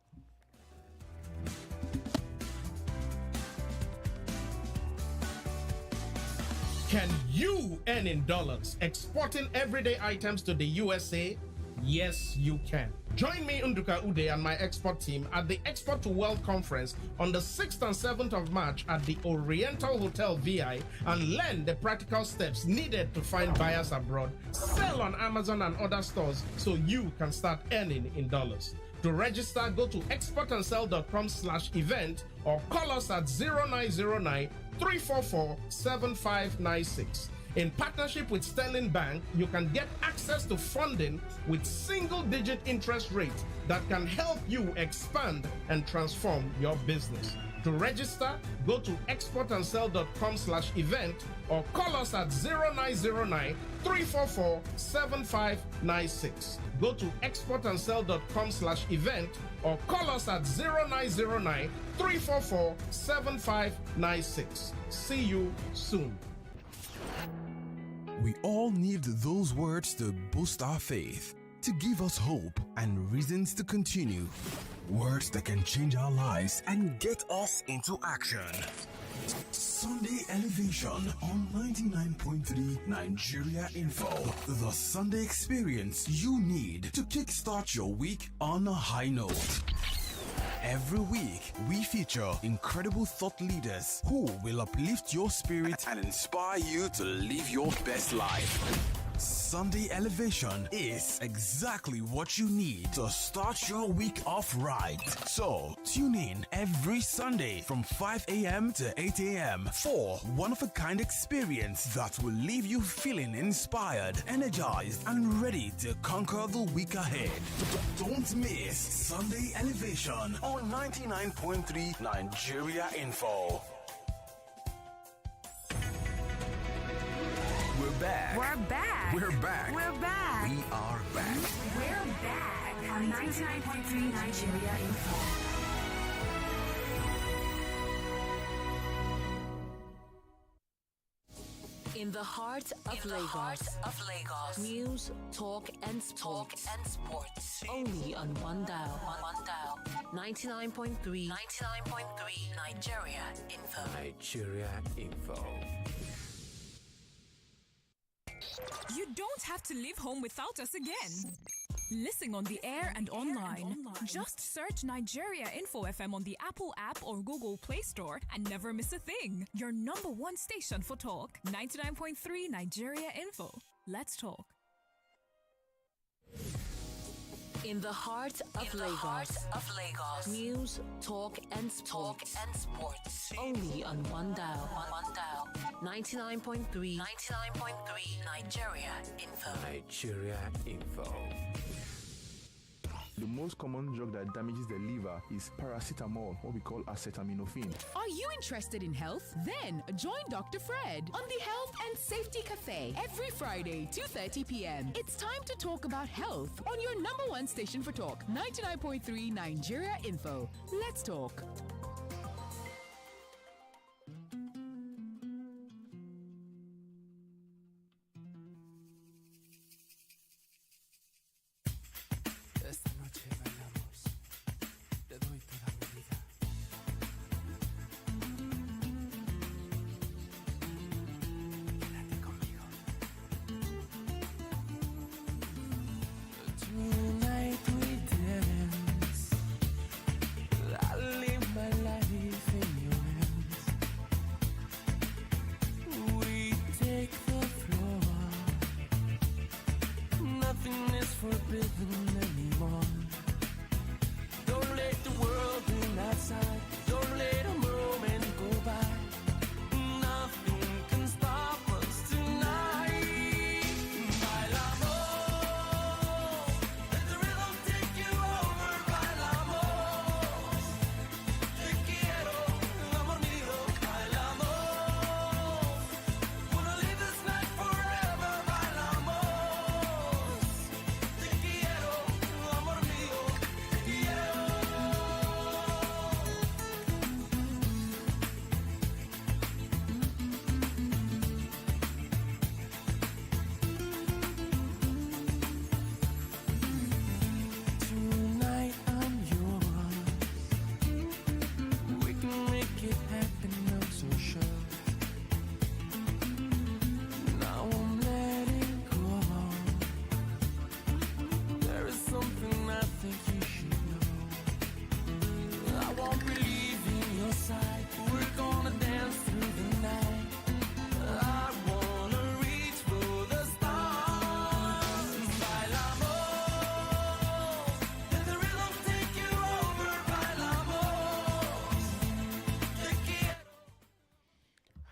Speaker 11: Can you earn in dollars exporting everyday items to the USA? Yes, you can. Join me, Nduka Ude, and my export team at the Export to Wealth Conference on the 6th and 7th of March at the Oriental Hotel VI and learn the practical steps needed to find buyers abroad, sell on Amazon and other stores so you can start earning in dollars. To register, go to exportandsell.com/event or call us at 0909 344 7596. In partnership with Sterling Bank, you can get access to funding with single-digit interest rates that can help you expand and transform your business. To register, go to exportandsell.com/event or call us at 0909 344 7596. Go to exportandsell.com/event or call us at 0909 344 7596. See you soon.
Speaker 7: We all need those words to boost our faith, to give us hope and reasons to continue. Words that can change our lives and get us into action. Sunday Elevation on 99.3 Nigeria Info. The Sunday experience you need to kickstart your week on a high note. Every week, we feature incredible thought leaders who will uplift your spirit and inspire you to live your best life. Sunday Elevation is exactly what you need to start your week off right. So, tune in every Sunday from 5 a.m. to 8 a.m. for one-of-a-kind experience that will leave you feeling inspired, energized, and ready to conquer the week ahead. Don't miss Sunday Elevation on 99.3 Nigeria Info. We're back.
Speaker 1: We're back.
Speaker 7: We're back.
Speaker 1: We're back.
Speaker 7: We are back.
Speaker 1: We're back on 99.3 Nigeria Info.
Speaker 23: In the heart of Lagos. News, talk and sports. Only on one dial. 99.3 Nigeria Info.
Speaker 18: Nigeria Info.
Speaker 19: You don't have to leave home without us again. Listen on the air and online. Just search Nigeria Info FM on the Apple app or Google Play Store and never miss a thing. Your number one station for talk. 99.3 Nigeria Info. Let's talk.
Speaker 23: In the heart of Lagos. News, talk and sports. Only on one dial. 99.3 Nigeria Info.
Speaker 18: Nigeria Info.
Speaker 20: The most common drug that damages the liver is paracetamol, what we call acetaminophen.
Speaker 24: Are you interested in health? Then join Dr. Fred on the Health and Safety Cafe every Friday, 2:30 p.m. It's time to talk about health on your number one station for talk, 99.3 Nigeria Info. Let's talk.
Speaker 25: Tonight we dance. I live my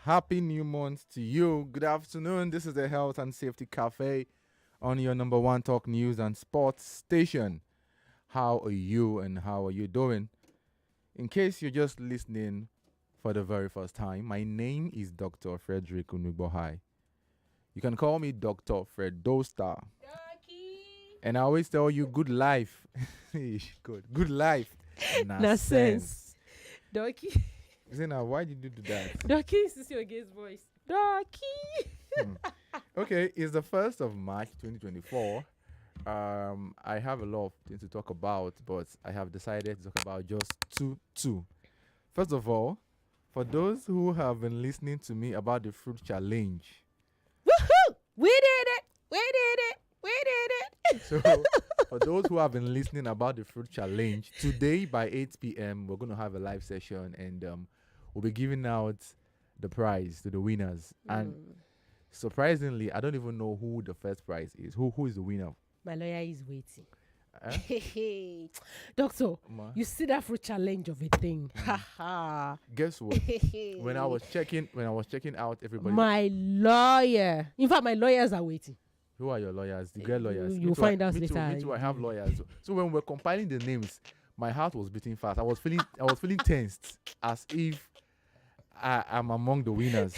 Speaker 8: happy new month to you. Good afternoon. This is the Health and Safety Cafe on your number one talk news and sports station. How are you and how are you doing? In case you're just listening for the very first time, my name is Dr. Frederick Unugbohai. You can call me Dr. Fred Dostar. And I always tell you, good life. Good life.
Speaker 23: Nah sense. Doki.
Speaker 8: Zena, why did you do that?
Speaker 23: Doki, this is your gay's voice. Doki.
Speaker 8: Okay, it's the 1st of March 2024. I have a lot of things to talk about, but I have decided to talk about just two. First of all, for those who have been listening to me about the fruit challenge.
Speaker 23: Woohoo! We did it! We did it! We did it!
Speaker 8: So, for those who have been listening about the fruit challenge, today by 8 p.m. we're going to have a live session, and we'll be giving out the prize to the winners. And surprisingly, I don't even know who the first prize is. Who is the winner?
Speaker 23: My lawyer is waiting. Doctor, you see that fruit challenge of a thing.
Speaker 8: Guess what? when I was checking out everybody.
Speaker 23: My lawyer. In fact, my lawyers are waiting.
Speaker 8: Who are your lawyers? The girl lawyers.
Speaker 23: You'll find out later.
Speaker 8: Me too, I have lawyers. So when we're compiling the names, my heart was beating fast. I was feeling tensed, as if I'm among the winners.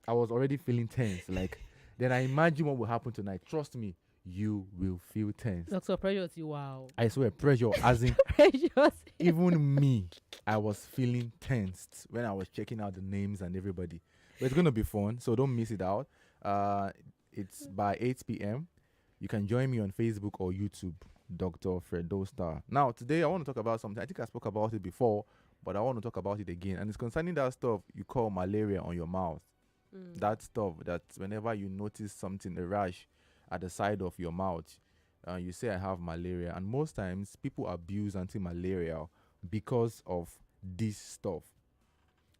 Speaker 8: I was already feeling tense. Like, then I imagine what will happen tonight. Trust me, you will feel tense.
Speaker 23: Doctor, pressure, wow.
Speaker 8: I swear, pressure, as in even me, I was feeling tensed when I was checking out the names and everybody. But it's gonna be fun, so don't miss it out. It's by 8 p.m. You can join me on Facebook or YouTube, Dr. Fredo Star. Now, today I want to talk about something. I think I spoke about it before, but I want to talk about it again. And it's concerning that stuff you call malaria on your mouth. That stuff that whenever you notice something, a rash at the side of your mouth, you say, I have malaria. And most times, people abuse anti-malaria because of this stuff.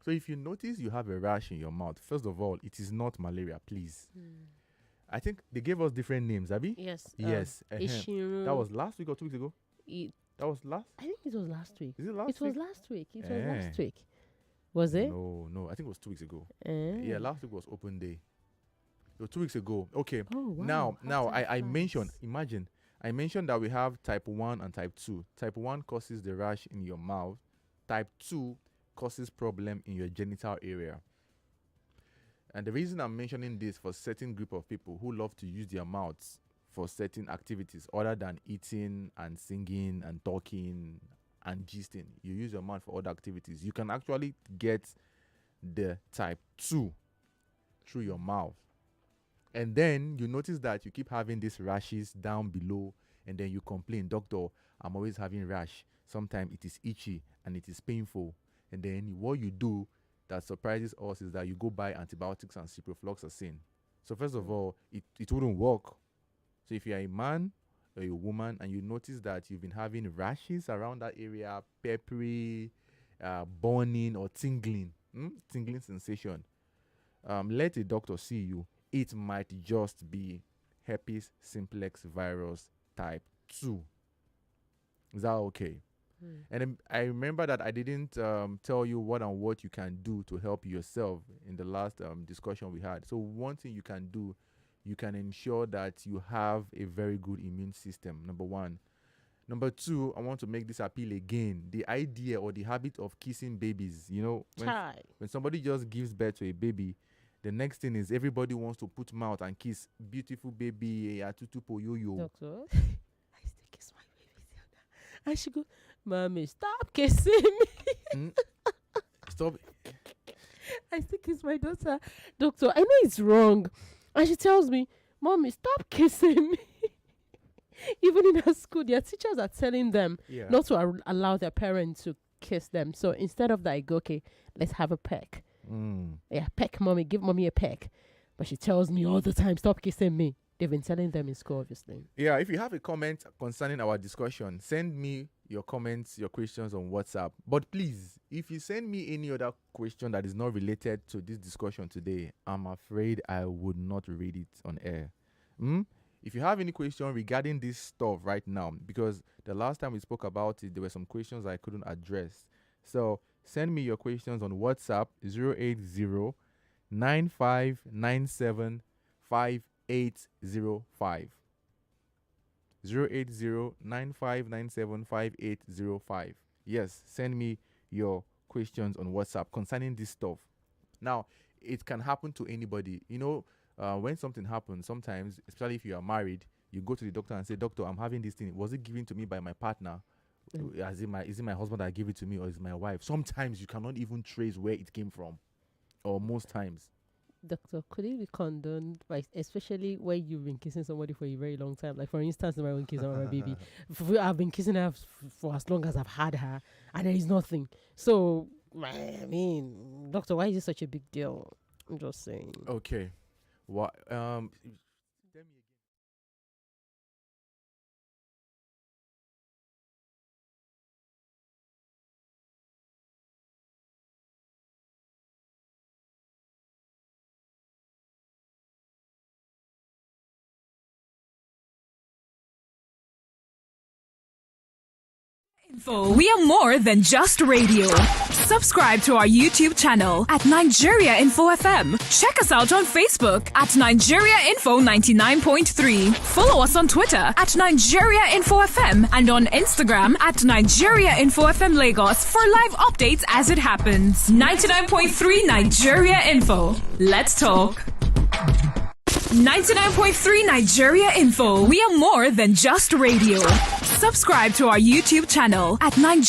Speaker 8: So if you notice you have a rash in your mouth, first of all, it is not malaria, please. I think they gave us different names, Abby?
Speaker 23: Yes.
Speaker 8: Yes. That was last week or 2 weeks ago? That was last?
Speaker 23: I think it was last week.
Speaker 8: Is it last week?
Speaker 23: It was last week. It was last week. Was it?
Speaker 8: No. I think it was 2 weeks ago. Yeah, last week was open day. It was 2 weeks ago. Okay.
Speaker 23: Oh, wow.
Speaker 8: Now I mentioned, imagine, I mentioned that we have type 1 and type 2. Type 1 causes the rash in your mouth. Type 2 causes problem in your genital area. And the reason I'm mentioning this for certain group of people who love to use their mouths for certain activities other than eating and singing and talking and gisting. You use your mouth for other activities. You can actually get the type 2 through your mouth. And then you notice that you keep having these rashes down below, and then you complain, doctor, I'm always having rash. Sometimes it is itchy and it is painful. And then what you do that surprises us is that you go buy antibiotics and ciprofloxacin. So first of all, it wouldn't work. So if you're a man or a woman and you notice that you've been having rashes around that area, peppery, burning or tingling sensation, let a doctor see you. It might just be herpes simplex virus type 2. Is that okay? And I remember that I didn't tell you what you can do to help yourself in the last discussion we had. So one thing you can do, you can ensure that you have a very good immune system, number one. Number two, I want to make this appeal again. The idea or the habit of kissing babies, when somebody just gives birth to a baby, the next thing is everybody wants to put mouth and kiss beautiful baby, atutu poyoyo.
Speaker 23: Doctor, I still kiss my baby. I should go, Mommy, stop kissing me.
Speaker 8: Stop.
Speaker 23: I still kiss my daughter. Doctor, I know it's wrong. And she tells me, Mommy, stop kissing me. Even in her school, their teachers are telling them not to allow their parents to kiss them. So instead of that, I go, okay, let's have a peck. Yeah, peck, Mommy. Give Mommy a peck. But she tells me all the time, stop kissing me. They've been telling them in school, obviously.
Speaker 8: Yeah, if you have a comment concerning our discussion, send me your comments, your questions on WhatsApp. But please, if you send me any other question that is not related to this discussion today, I'm afraid I would not read it on air. If you have any question regarding this stuff right now, because the last time we spoke about it, there were some questions I couldn't address. So send me your questions on WhatsApp 080 9597 5805. 080-9597-5805. Yes, send me your questions on WhatsApp concerning this stuff. Now, it can happen to anybody. You know, when something happens, sometimes, especially if you are married, you go to the doctor and say, "Doctor, I'm having this thing. Was it given to me by my partner? Is it my husband that gave it to me, or is it my wife?" Sometimes you cannot even trace where it came from, or most times.
Speaker 23: Doctor, could it be condoned, by, especially when you've been kissing somebody for a very long time? Like, for instance, my own kiss on my baby. I've been kissing her for as long as I've had her, and there is nothing. So, I mean, doctor, why is it such a big deal? I'm just saying.
Speaker 8: Okay. What?
Speaker 19: Info. We are more than just radio. Subscribe to our YouTube channel at Nigeria Info FM. Check us out on Facebook at Nigeria Info 99.3. Follow us on Twitter at Nigeria Info FM and on Instagram at Nigeria Info FM Lagos for live updates as it happens. 99.3 Nigeria Info. Let's talk. 99.3 Nigeria Info. We are more than just radio. Subscribe to our YouTube channel at Nigeria